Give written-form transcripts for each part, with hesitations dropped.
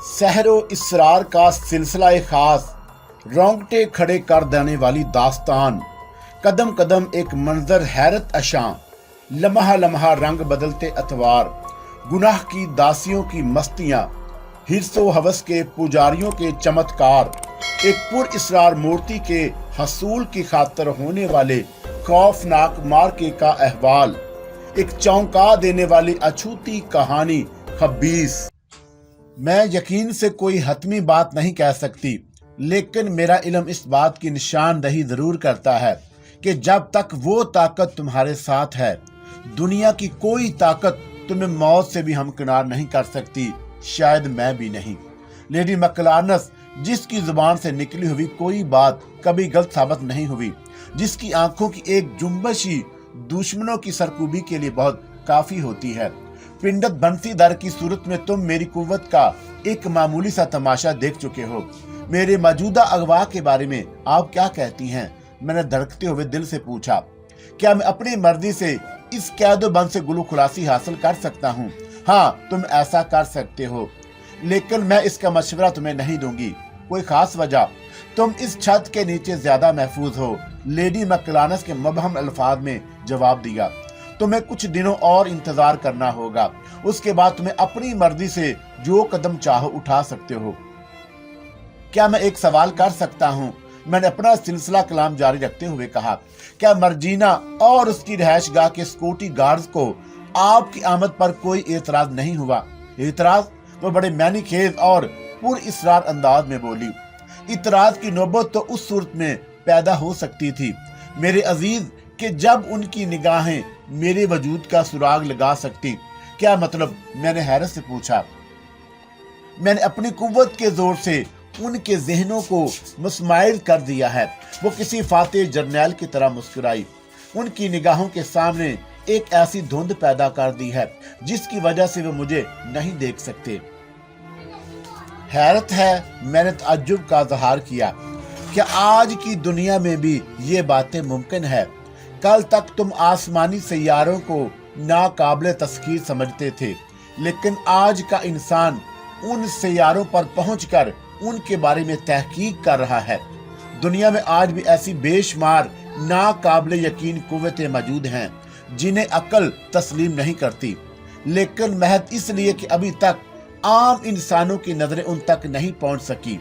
सहरो इसरार का सिलसिला खास, रोंगटे खड़े कर देने वाली दास्तान, कदम कदम एक मंजर हैरत अशां, लम्हा लम्हा रंग बदलते अतवार, गुनाह की दासियों की मस्तियां, हिर्सो हवस के पुजारियों के चमत्कार, एक पुर इसरार मूर्ति के हसूल की खातर होने वाले खौफनाक मार्के का अहवाल, एक चौंका देने वाली अछूती कहानी खबीस। मैं यकीन से कोई हतमी बात नहीं कह सकती, लेकिन मेरा इल्म इस बात की निशानदही जरूर करता है कि जब तक वो ताकत तुम्हारे साथ है, दुनिया की कोई ताकत तुम्हें मौत से भी हमकिनार नहीं कर सकती, शायद मैं भी नहीं। लेडी मकलानस, जिसकी जुबान से निकली हुई कोई बात कभी गलत साबित नहीं हुई, जिसकी आंखों की एक जुम्बश ही दुश्मनों की सरकूबी के लिए बहुत काफी होती है। पिंडत बंसीदार की सूरत में तुम मेरी कुव्वत का एक मामूली सा तमाशा देख चुके हो। मेरे मौजूदा अगवा के बारे में आप क्या कहती हैं? मैंने धड़कते हुए दिल से पूछा। क्या मैं अपनी मर्जी से इस कैदो बंद से गुलू खुलासी हासिल कर सकता हूँ? हाँ, तुम ऐसा कर सकते हो, लेकिन मैं इसका मशवरा तुम्हें नहीं दूंगी। कोई खास वजह? तुम इस छत के नीचे ज्यादा महफूज हो, लेडी मकलानस के मबहम अल्फाज में जवाब दिया। तुम्हें कुछ दिनों और इंतजार करना होगा, उसके बाद तुम्हें अपनी मर्जी से जो कदम चाहो उठा सकते हो। क्या मैं एक सवाल कर सकता हूँ? मैंने अपना सिलसिला कलाम जारी रखते हुए कहा। क्या मर्जीना और उसकी रिहायशगाह के सिक्योरिटी गार्ड्स को आपकी आमद पर कोई एतराज नहीं हुआ? एतराज? वो बड़े मैनी खेज और पुर इसरार अंदाज में बोली। इतराज की नौबत तो उस सूरत में पैदा हो सकती थी मेरे अजीज कि जब उनकी निगाहें मेरे वजूद का सुराग लगा सकती। क्या मतलब? मैंने हैरत से पूछा। मैंने अपनी कुव्वत के जोर से उनके जहनों को मुस्माइल कर दिया है। वो किसी फातेह जर्नैल की तरह मुस्कुराई। उनकी निगाहों के सामने एक ऐसी धुंध पैदा कर दी है जिसकी वजह से वो मुझे नहीं देख सकते। हैरत है, मैंने ताज्जुब का इज़हार किया। क्या आज की दुनिया में भी ये बातें मुमकिन है? कल तक तुम आसमानी सैयारों को नाकाबिले तस्खीर समझते थे, लेकिन आज का इंसान उन सैयारों पर पहुंचकर उनके बारे में तहकीक कर रहा है। दुनिया में आज भी ऐसी बेशुमार नाकाबिले यकीन कुव्वतें मौजूद हैं जिन्हें अक्ल तस्लीम नहीं करती, लेकिन महज इसलिए कि अभी तक आम इंसानों की नजरें उन तक नहीं पहुंच सकी।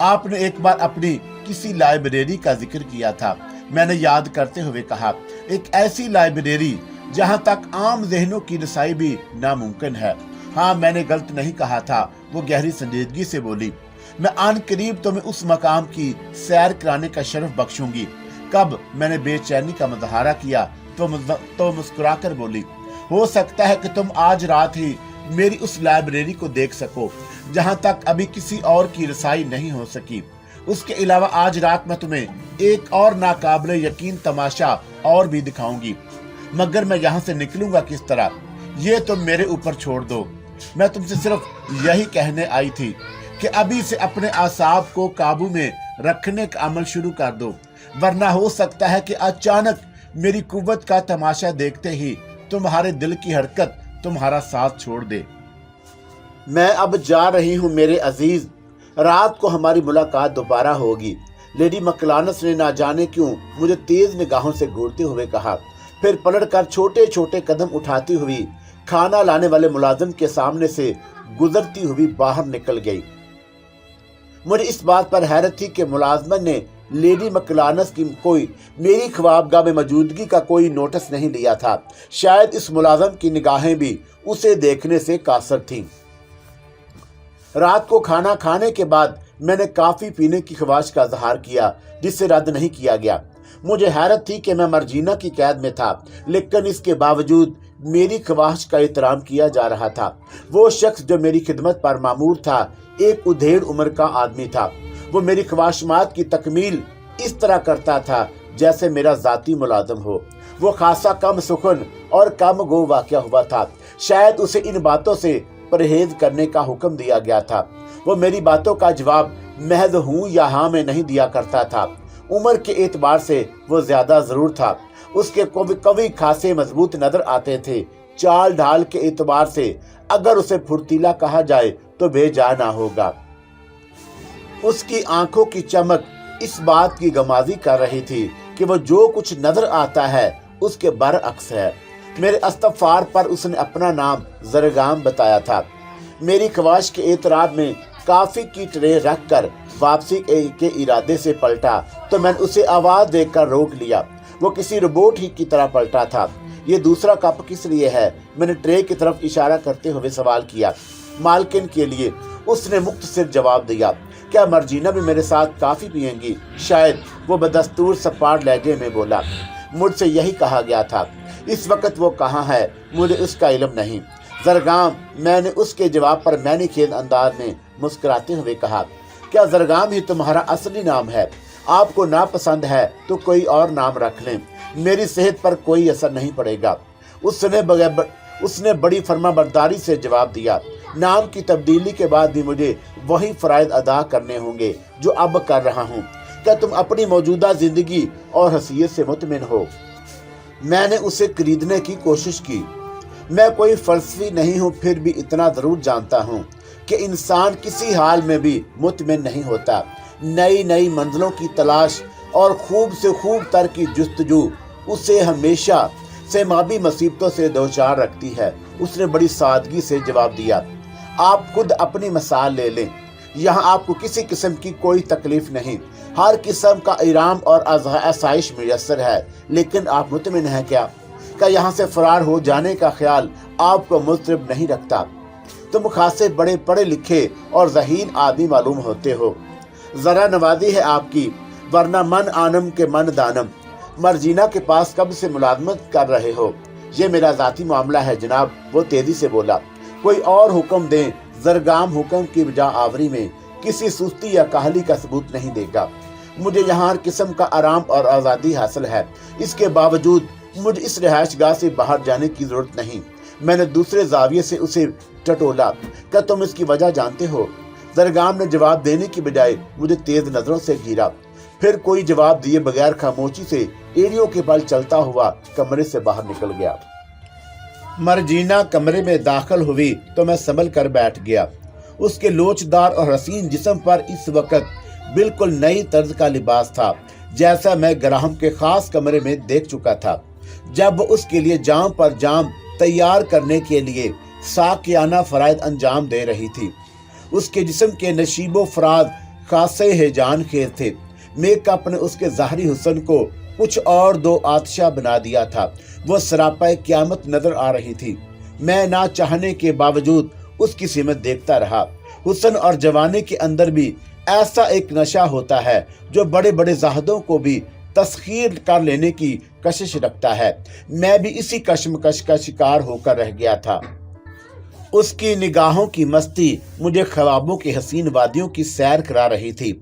आपने एक बार अपनी किसी लाइब्रेरी का जिक्र किया था। मैंने याद करते हुए कहा, एक ऐसी लाइब्रेरी जहां तक आम ज़हनों की रसाई भी नामुमकिन है। हाँ, मैंने गलत नहीं कहा था, वो गहरी संजीदगी से बोली। मैं आन करीब तुम्हें उस मकाम की सैर कराने का शर्फ बख्शूंगी। कब? मैंने बेचैनी का मुजाहरा किया तो मुस्कुराकर बोली, हो सकता है कि तुम आज रात ही मेरी उस लाइब्रेरी को देख सको जहां तक अभी किसी और की रसाई नहीं हो सकी। उसके अलावा आज रात मैं तुम्हें एक और नाकाबिले यकीन तमाशा और भी दिखाऊंगी, मगर मैं यहाँ से निकलूंगा किस तरह, ये तुम मेरे ऊपर छोड़ दो। मैं तुमसे सिर्फ यही कहने आई थी कि अभी से अपने आसाब को काबू में रखने का अमल शुरू कर दो, वरना हो सकता है कि अचानक मेरी कुव्वत का तमाशा देखते ही तुम्हारे दिल की हरकत तुम्हारा साथ छोड़ दे। मैं अब जा रही हूँ मेरे अजीज, रात को हमारी मुलाकात दोबारा होगी। लेडी मकलानस ने ना जाने क्यों मुझे तेज निगाहों से घूरते हुए कहा, फिर पलटकर छोटे छोटे कदम उठाती हुई खाना लाने वाले मुलाजिम के सामने से गुजरती हुई बाहर निकल गई। मुझे इस बात पर हैरत थी कि मुलाजमन ने लेडी मकलानस की कोई मेरी ख्वाबगाह में मौजूदगी का कोई नोटिस नहीं लिया था। शायद इस मुलाजिम की निगाहें भी उसे देखने से कासर थीं। रात को खाना खाने के बाद मैंने काफी पीने की ख्वाहिश का इजहार किया, जिससे रद्द नहीं किया गया। मुझे हैरत थी कि मैं मर्जीना की कैद में था, लेकिन इसके बावजूद मेरी ख्वाहिश का एहतराम किया जा रहा था। वो शख्स जो मेरी खिदमत पर मामूर था एक उधेड़ उम्र का आदमी था। वो मेरी ख्वाहिशात की तकमील इस तरह करता था जैसे मेरा जाती मुलाजिम हो। वो खासा कम सुखन और कम गो वाक़या हुआ था। शायद उसे इन बातों से परहेज करने का हुक्म दिया गया था। वो मेरी बातों का जवाब महज हूँ या हाँ में नहीं दिया करता था। उम्र के एतबार से वो ज्यादा जरूर था। उसके कवि खासे मजबूत नजर आते थे। चाल ढाल के एतबार से अगर उसे फुर्तीला कहा जाए तो बेजा ना होगा। उसकी आंखों की चमक इस बात की गमाजी कर रही थी कि वो जो कुछ नजर आता है उसके बरअक्स है। मेरे इस्तग़फ़ार पर उसने अपना नाम ज़रगाम बताया था। मेरी ख्वाहिश के एतराब में काफी की ट्रे रख कर वापसी के इरादे से पलटा तो मैंने उसे आवाज देकर रोक लिया। वो किसी रोबोट ही की तरह पलटा था। ये दूसरा कप किस लिए है? मैंने ट्रे की तरफ इशारा करते हुए सवाल किया। मालकिन के लिए, उसने मुख्तसर जवाब दिया। क्या मर्जीना भी मेरे साथ काफी पिएंगी? शायद, वो बदस्तूर सपाट लहजे में बोला। मुझसे यही कहा गया था। इस वक्त वो कहाँ है मुझे उसका इल्म नहीं। ज़रगाम, मैंने उसके जवाब पर मैंने खेद अंदाज में मुस्कुराते हुए कहा। क्या ज़रगाम ही तुम्हारा असली नाम है? आपको नापसंद है तो कोई और नाम रख लें, मेरी सेहत पर कोई असर नहीं पड़ेगा। उसने बड़ी फरमाबरदारी से जवाब दिया। नाम की तब्दीली के बाद भी मुझे वही फ़राइज़ अदा करने होंगे जो अब कर रहा हूँ। क्या तुम अपनी मौजूदा जिंदगी और हैसियत से मुतमिन हो? मैंने उसे खरीदने की कोशिश की। मैं कोई फलसफी नहीं हूँ, फिर भी इतना ज़रूर जानता हूँ कि इंसान किसी हाल में भी मुतमिन नहीं होता। नई नई मंजिलों की तलाश और खूब से खूब तर की जुस्तजू उसे हमेशा सेमाबी मुसीबतों से दोचार रखती है। उसने बड़ी सादगी से जवाब दिया। आप खुद अपनी मिसाल ले लें। यहाँ आपको किसी किस्म की कोई तकलीफ नहीं, हर किस्म का इराम और आसाइश मुयस्सर है। लेकिन आप मुतमिन हैं क्या? यहाँ से फरार हो जाने का ख्याल आपको मुस्तरब नहीं रखता? तुम खासे बड़े पढ़े लिखे और ज़हीन आदमी मालूम होते हो। जरा नवाजी है आपकी, वरना मन आनम के मन दानम। मर्जीना के पास कब से मुलाजमत कर रहे हो? ये मेरा ज़ाती मामला है जनाब, वो तेजी से बोला। कोई और हुक्म दें। ज़रगाम हुक्म की बजा आवरी में किसी सुस्ती या काहली का सबूत नहीं देगा। मुझे यहाँ हर किस्म का आराम और आज़ादी हासिल है। इसके बावजूद मुझे इस रिहाइशगाह से बाहर जाने की जरूरत नहीं। मैंने दूसरे जाविये से उसे टटोला। क्या तुम इसकी वजह जानते हो? ज़रगाम ने जवाब देने की बजाय मुझे तेज नजरों से घिरा, फिर कोई जवाब दिए बगैर खामोशी से एड़ियों के बल चलता हुआ कमरे से बाहर निकल गया। मर्जीना कमरे में दाखिल हुई तो मैं संभल कर बैठ गया। उसके लोचदार और हसीन जिस्म पर इस वक्त बिल्कुल नई तर्ज का लिबास था, जैसा मैं ग्राहम के खास कमरे में देख चुका था जब उसके लिए जाम पर जाम तैयार करने के लिए साकियाना फराइद अंजाम दे रही थी। उसके जिस्म के नशीबो फराज खासे हैजान खेज थे। मेकअप ने उसके ज़ाहरी हुस्न को कुछ और दो आतशा बना दिया था। वो सरापाए क़यामत नजर आ रही थी। मैं ना चाहने के बावजूद उसकी सीमत देखता रहा। हुस्न और जवानी के अंदर भी ऐसा एक नशा होता है जो बड़े बड़े ज़ाहिदों को भी तस्खीर कर लेने की कशिश रखता है। मैं भी इसी कशमकश का शिकार होकर रह गया था। उसकी निगाहों की मस्ती मुझे ख्वाबों की हसीन वादियों की सैर करा रही थी।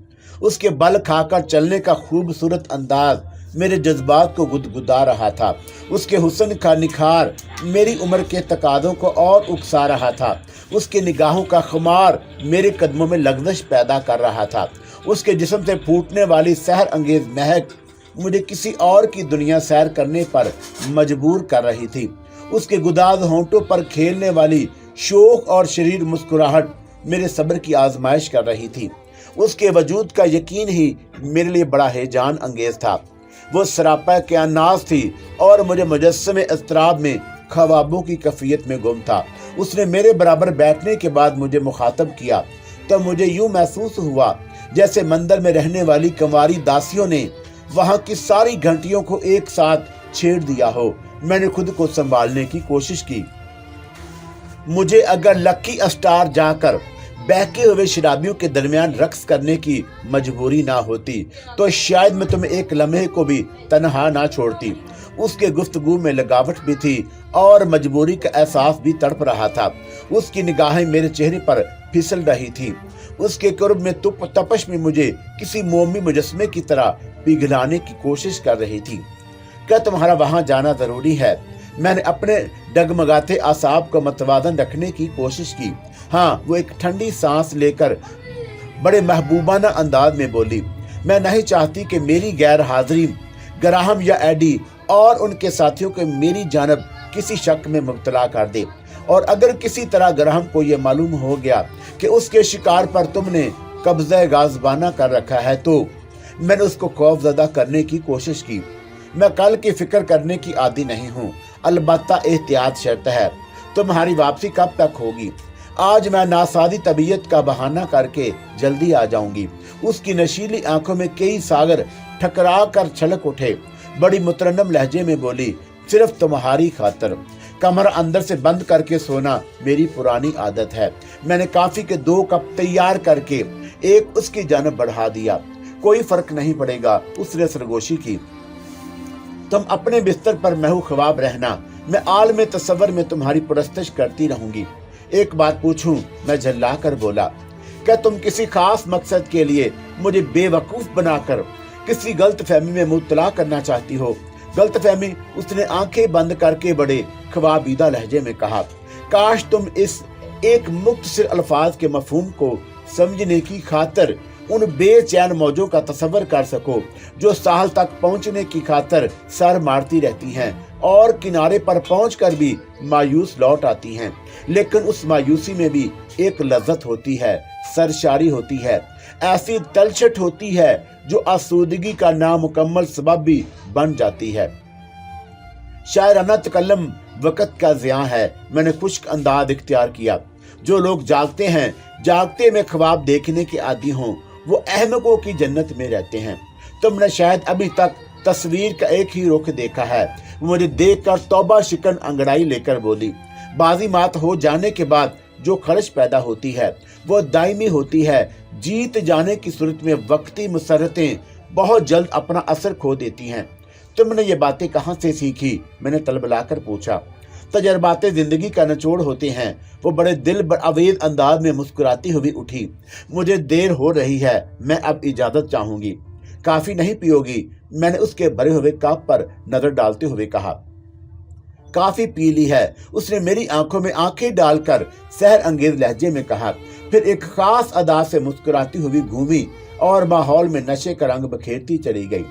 उसके बल खाकर चलने का खूबसूरत अंदाज मेरे जज्बात को गुदगुदा रहा था। उसके हुस्न का निखार मेरी उम्र के तकादों को और उकसा रहा था। उसके निगाहों का खुमार मेरे कदमों में लग्जश पैदा कर रहा था। उसके जिस्म से फूटने वाली सहर अंगेज महक मुझे किसी और की दुनिया सैर करने पर मजबूर कर रही थी। उसके गुदाज होंठों पर खेलने वाली शोक और शरीर मुस्कुराहट मेरे सब्र की आजमाइश कर रही थी। उसके वजूद का यकीन ही मेरे लिए बड़ा हैजान अंगेज था। वो सरापा क्यानास थी और मुझे मुजस्समे अस्तराब में ख्वाबों की कैफियत में गुम था। उसने मेरे बराबर बैठने के बाद मुझे मुखातब किया तो मुझे यूं महसूस हुआ जैसे मंदिर में रहने वाली कंवारी दासियों ने वहां की सारी घंटियों को एक साथ छेड़ दिया हो। मैंने खुद को संभालने की कोशिश की। मुझे अगर लकी स्टार जाकर बहके हुए शराबियों के दरमियान रक्स करने की मजबूरी ना होती तो शायद मैं तुम्हें एक लम्हे को भी तन्हा ना छोड़ती। उसके गुफ्तगू में लगावट भी थी और मजबूरी का एहसास भी तड़प रहा था। उसकी निगाहें मेरे चेहरे पर फिसल रही थी। उसके कुर्ब में तपश में मुझे किसी मोमी मुजस्मे की तरह पिघलाने की कोशिश कर रही थी। क्या तुम्हारा वहां जाना जरूरी है? मैंने अपने डगमगाते आसाब को मतवाजन रखने की कोशिश की। हाँ, वो एक ठंडी सांस लेकर बड़े महबूबाना अंदाज में बोली। मैं नहीं चाहती कि मेरी गैर हाजिरी ग्राहम या एडी और उनके साथियों को मेरी जानब किसी शक में मुब्तला कर दे, और अगर किसी तरह ग्राहक को यह मालूम हो गया कि उसके शिकार पर तुमने कब्जा गाज़बाना कर रखा है तो मैंने उसको खौफजदा करने की कोशिश की। मैं कल की फिक्र करने की आदी नहीं हूँ, अलबत्ता एहतियात शर्त है। तुम्हारी वापसी कब तक होगी? आज मैं नासादी तबीयत का बहाना करके जल्दी आ जाऊंगी। उसकी नशीली आंखों में कई सागर ठकरा कर छलक उठे। बड़ी मुतरन्नम लहजे में बोली, सिर्फ तुम्हारी खातर। कमरा अंदर से बंद करके सोना मेरी पुरानी आदत है। मैंने काफी के 2 कप तैयार करके एक उसकी जानब बढ़ा दिया। कोई फर्क नहीं पड़ेगा, उसने सरगोशी की। तुम अपने बिस्तर पर महू ख्वाब रहना, मैं आलम तसव्वुर में तुम्हारी परस्तिश करती रहूंगी। एक बात पूछूं? मैं झल्ला कर बोला, क्या तुम किसी खास मकसद के लिए मुझे बेवकूफ बनाकर किसी गलत फहमी में मुब्तला करना चाहती हो? गलत फहमी? उसने आंखें बंद करके बड़े ख्वाबीदा लहजे में कहा। काश तुम इस एक मुख्तसर अल्फाज के मफहूम को समझने की खातिर उन बेचैन मौजों का तसव्वुर कर सको जो साहल तक पहुंचने की खातिर सर मारती रहती हैं और किनारे पर पहुंचकर भी मायूस लौट आती हैं। लेकिन उस मायूसी में भी एक लज्जत होती है, सरशारी होती है, ऐसी तलछट होती है जो आसूदगी का नामुकम्मल सबब भी बन जाती है। शायराना तकल्लुम वक़्त का ज़िया है। मैंने खुश्क अंदाज इख्तियार किया। जो लोग जागते हैं, जागते में ख्वाब देखने के आदी हों, वो अहमकों की जन्नत में रहते हैं। तुमने शायद अभी तक तस्वीर का एक ही रुख देखा है। मुझे देखकर तौबा शिकन अंगड़ाई लेकर बोली, बाजी मात हो जाने के बाद जो खर्च पैदा होती है वो दायमी होती है। जीत जाने की सूरत में वक्ती मुसरतें बहुत जल्द अपना असर खो देती हैं। तुमने ये बातें कहाँ से सीखी? मैंने तलबलाकर पूछा। तजर्बाते जिंदगी का निचोड़ होते हैं। वो बड़े दिल अवेद अंदाज में मुस्कुराती हुई उठी। मुझे देर हो रही है, मैं अब इजाजत चाहूंगी। काफी नहीं पियोगी? मैंने उसके भरे हुए कप पर नजर डालते हुए कहा। काफी पी ली है, उसने मेरी आंखों में आंखें डालकर सहर अंगेज लहजे में कहा। फिर एक खास अदा से मुस्कुराती हुई घूमी और माहौल में नशे का रंग बखेरती चली गई।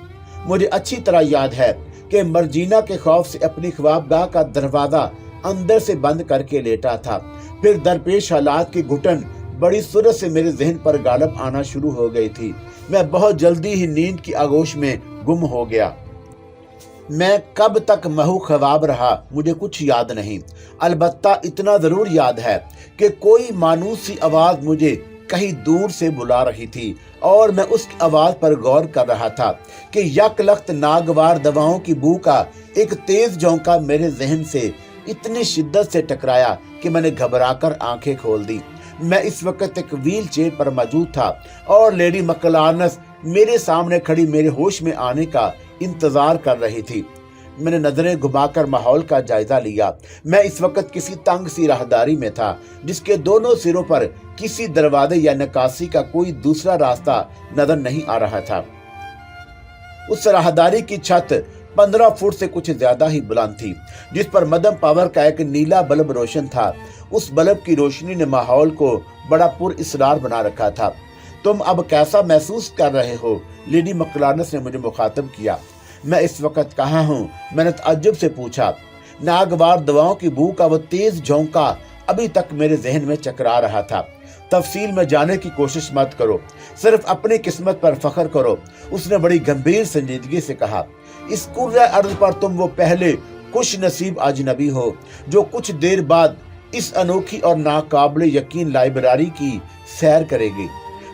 मुझे अच्छी तरह याद है कि मर्जीना के खौफ से अपनी ख्वाबगाह का दरवाजा अंदर से बंद करके लेटा था। फिर दरपेश हालात की घुटन बड़ी सूरत से मेरे जहन पर गालब आना शुरू हो गई थी। मैं बहुत जल्दी ही नींद की आगोश में गुम हो गया। मैं कब तक महू ख्वाब रहा मुझे कुछ याद नहीं। अलबत्ता इतना जरूर याद है कि कोई मानूस सी आवाज मुझे कहीं दूर से बुला रही थी और मैं उस आवाज पर गौर कर रहा था कि यकलख्त नागवार दवाओं की बू का एक तेज झोंका मेरे जहन से इतनी शिद्दत से टकराया कि मैंने घबराकर आंखें खोल दी। मैं इस वक्त एक व्हील चेयर पर मौजूद था और लेडी मकलार्नस मेरे सामने खड़ी मेरे होश में आने का इंतजार कर रही थी। मैंने नजरें घुमाकर माहौल का जायजा लिया। मैं इस वक्त किसी तंग सी राहदारी में था जिसके दोनों सिरों पर किसी दरवाजे या नकासी का कोई दूसरा रास्ता नजर नहीं आ रहा था। उस राहदारी की छत 15 फुट से कुछ ज्यादा ही बुलंद थी, जिस पर मदम पावर का एक नीला बल्ब रोशन था। उस बल्ब की रोशनी ने माहौल को बड़ा पुरइसरार बना रखा था। तुम अब कैसा महसूस कर रहे हो? लेडी मकलार्नस ने मुझे मुखातब किया। मैं इस वक्त कहाँ हूँ? मैंने ताज्जुब से पूछा। नागवार दवाओं की बू का वो तेज झोंका अभी तक मेरे जहन में चकरा रहा था। तफसील में जाने की कोशिश मत करो, सिर्फ अपनी किस्मत पर फख्र करो, उसने बड़ी गंभीर संजीदगी से कहा। इस कुर्रा अर्ज पर तुम वो पहले खुश नसीब अजनबी हो जो कुछ देर बाद इस अनोखी और नाकाबिल यकीन लाइब्रेरी की सैर करेगी,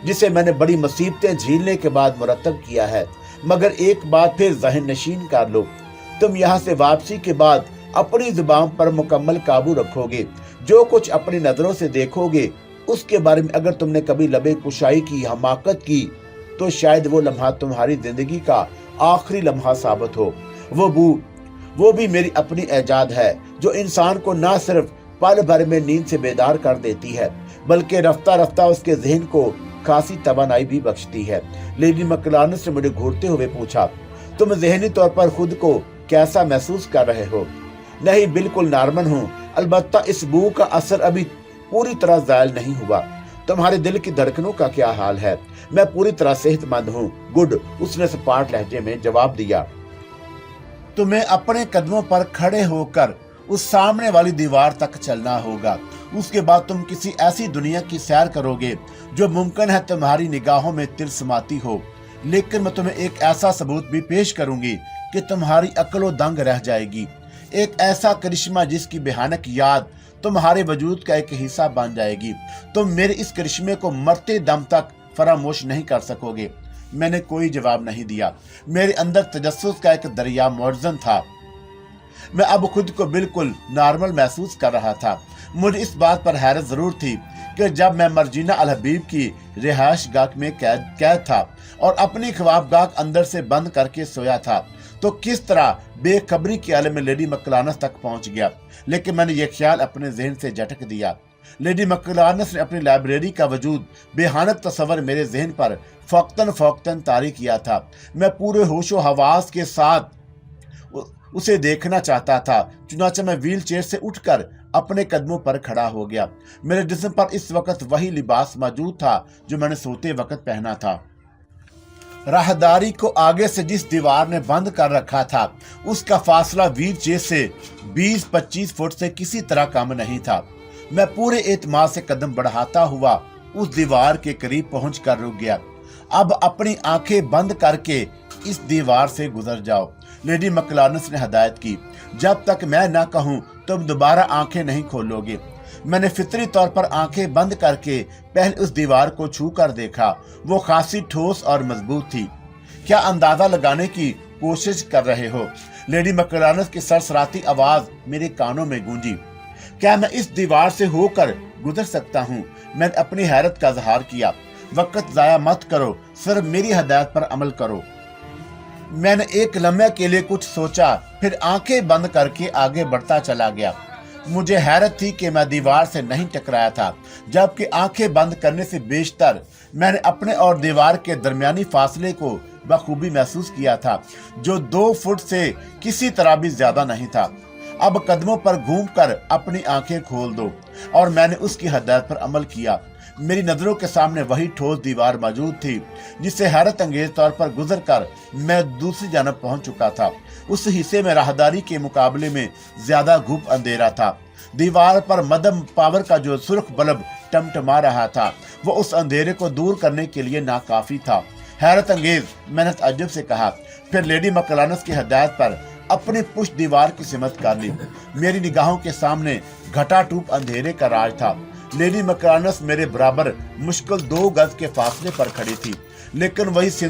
जिसे मैंने बड़ी मुसीबतें झेलने के बाद मुरतब किया है। मगर एक बात फिर ज़हन नशीन कर लो, तुम यहाँ से वापसी के बाद अपनी जुबान पर मुकम्मल काबू रखोगे। जो कुछ अपनी नजरों से देखोगे उसके बारे में अगर तुमने कभी लबे कुशाई की हमाकत की तो शायद वो लम्हा तुम्हारी जिंदगी का आखिरी लम्हा साबित हो। वो बू, वो भी मेरी अपनी ऐजाद है जो इंसान को न सिर्फ पल भर में नींद से बेदार कर देती है बल्कि रफ्ता रफ्ता उसके जहन को खासी तवानाई भी बख्शती है। लेडी मकलार्नस ने मुझे घूरते हुए पूछा, तुम ज़हनी तौर पर खुद को कैसा महसूस कर रहे हो? नहीं, बिल्कुल नॉर्मल हूँ, अलबत्ता इस बू का असर अभी पूरी तरह ज़ायल नहीं हुआ। तुम्हारे दिल की धड़कनों का क्या हाल है? मैं पूरी तरह सेहतमंद हूँ। गुड, उसने सपाट लहजे में जवाब दिया। तुम्हें अपने कदमों पर खड़े होकर उस सामने वाली दीवार तक चलना होगा। उसके बाद तुम किसी ऐसी दुनिया की सैर करोगे जो मुमकिन है तुम्हारी निगाहों में तिरस्माती हो, लेकिन मैं तुम्हें एक ऐसा सबूत भी पेश करूंगी कि तुम्हारी अक्लो दंग रह जाएगी। एक ऐसा करिश्मा जिसकी भयानक याद तुम्हारे वजूद का एक हिस्सा बन जाएगी। तुम मेरे इस करिश्मे को मरते दम तक फरामोश नहीं कर सकोगे। मैंने कोई जवाब नहीं दिया। मेरे अंदर तजस्सुस का एक दरिया मौजूद था। मैं अब खुद को बिल्कुल नॉर्मल महसूस कर रहा था। मुझे इस बात पर हैरत जरूर थी कि जब मैं मर्जीना अल हबीब की रिहाइश गाह में कैद था और अपनी ख्वाब गाह अंदर से बंद करके सोया था, तो किस तरह बेखबरी के आलम में लेडी मकलानस तक पहुंच गया। लेकिन मैंने ये ख्याल अपने जहन से झटक दिया। लेडी मकलानस ने अपनी लाइब्रेरी का वजूद बेहानक तस्वर मेरे जहन पर फौक्तन तारी किया था। मैं पूरे होशो हवास के साथ उसे देखना चाहता था। चुनांचे मैं व्हील चेयर से उठकर अपने कदमों पर खड़ा हो गया। मेरे जिस्म पर इस वक्त वही लिबास मौजूद था जो मैंने सोते वक्त पहना था। राहदारी को आगे से जिस दीवार ने बंद कर रखा था, उसका फासला व्हील चेयर से 20-25 फुट से किसी तरह कम नहीं था। मैं पूरे एतमाद से कदम बढ़ाता हुआ उस दीवार के करीब पहुंच कर रुक गया। अब अपनी आंखें बंद करके इस दीवार से गुजर जाओ, लेडी मकलानस ने हदायत की। जब तक मैं ना कहूं तुम दोबारा आंखें नहीं खोलोगे। मैंने फितरी तौर पर आंखें बंद करके पहले उस दीवार को छू कर देखा। वो खासी ठोस और मजबूत थी। क्या अंदाजा लगाने की कोशिश कर रहे हो? लेडी मकलानस की सरसराती आवाज मेरे कानों में गूंजी। क्या मैं इस दीवार से होकर गुजर सकता हूँ? मैंने अपनी हैरत का इजहार किया। वक्त जाया मत करो, सिर्फ मेरी हदायत पर अमल करो। मैंने एक लम्हे के लिए कुछ सोचा, फिर आंखें बंद करके आगे बढ़ता चला गया। मुझे हैरत थी कि मैं दीवार से नहीं टकराया था, जबकि आंखें बंद करने से बेशतर मैंने अपने और दीवार के दरमियानी फासले को बखूबी महसूस किया था, जो 2 फुट से किसी तरह भी ज्यादा नहीं था। अब कदमों पर घूमकर अपनी आंखें खोल दो, और मैंने उसकी हदायत पर अमल किया। मेरी नजरों के सामने वही ठोस दीवार मौजूद थी जिससे हैरत अंगेज तौर पर गुजरकर मैं दूसरी जानब पहुंच चुका था। उस हिस्से में राहदारी के मुकाबले में ज्यादा घुप अंधेरा था। दीवार पर मदम पावर का जो सुर्ख बल्ब टमटमा रहा था, वो उस अंधेरे को दूर करने के लिए नाकाफी था। हैरत अंगेज, मैंने ताज्जुब से कहा। फिर लेडी मकलानस की हदायत पर अपनी पुष्ट दीवार की सिमत कर ली। मेरी निगाहों के सामने घटाटूप अंधेरे का राज था। लेडी मकलानस मेरे बराबर मुश्किल 2 गज के फासले पर खड़ी थी, लेकिन वही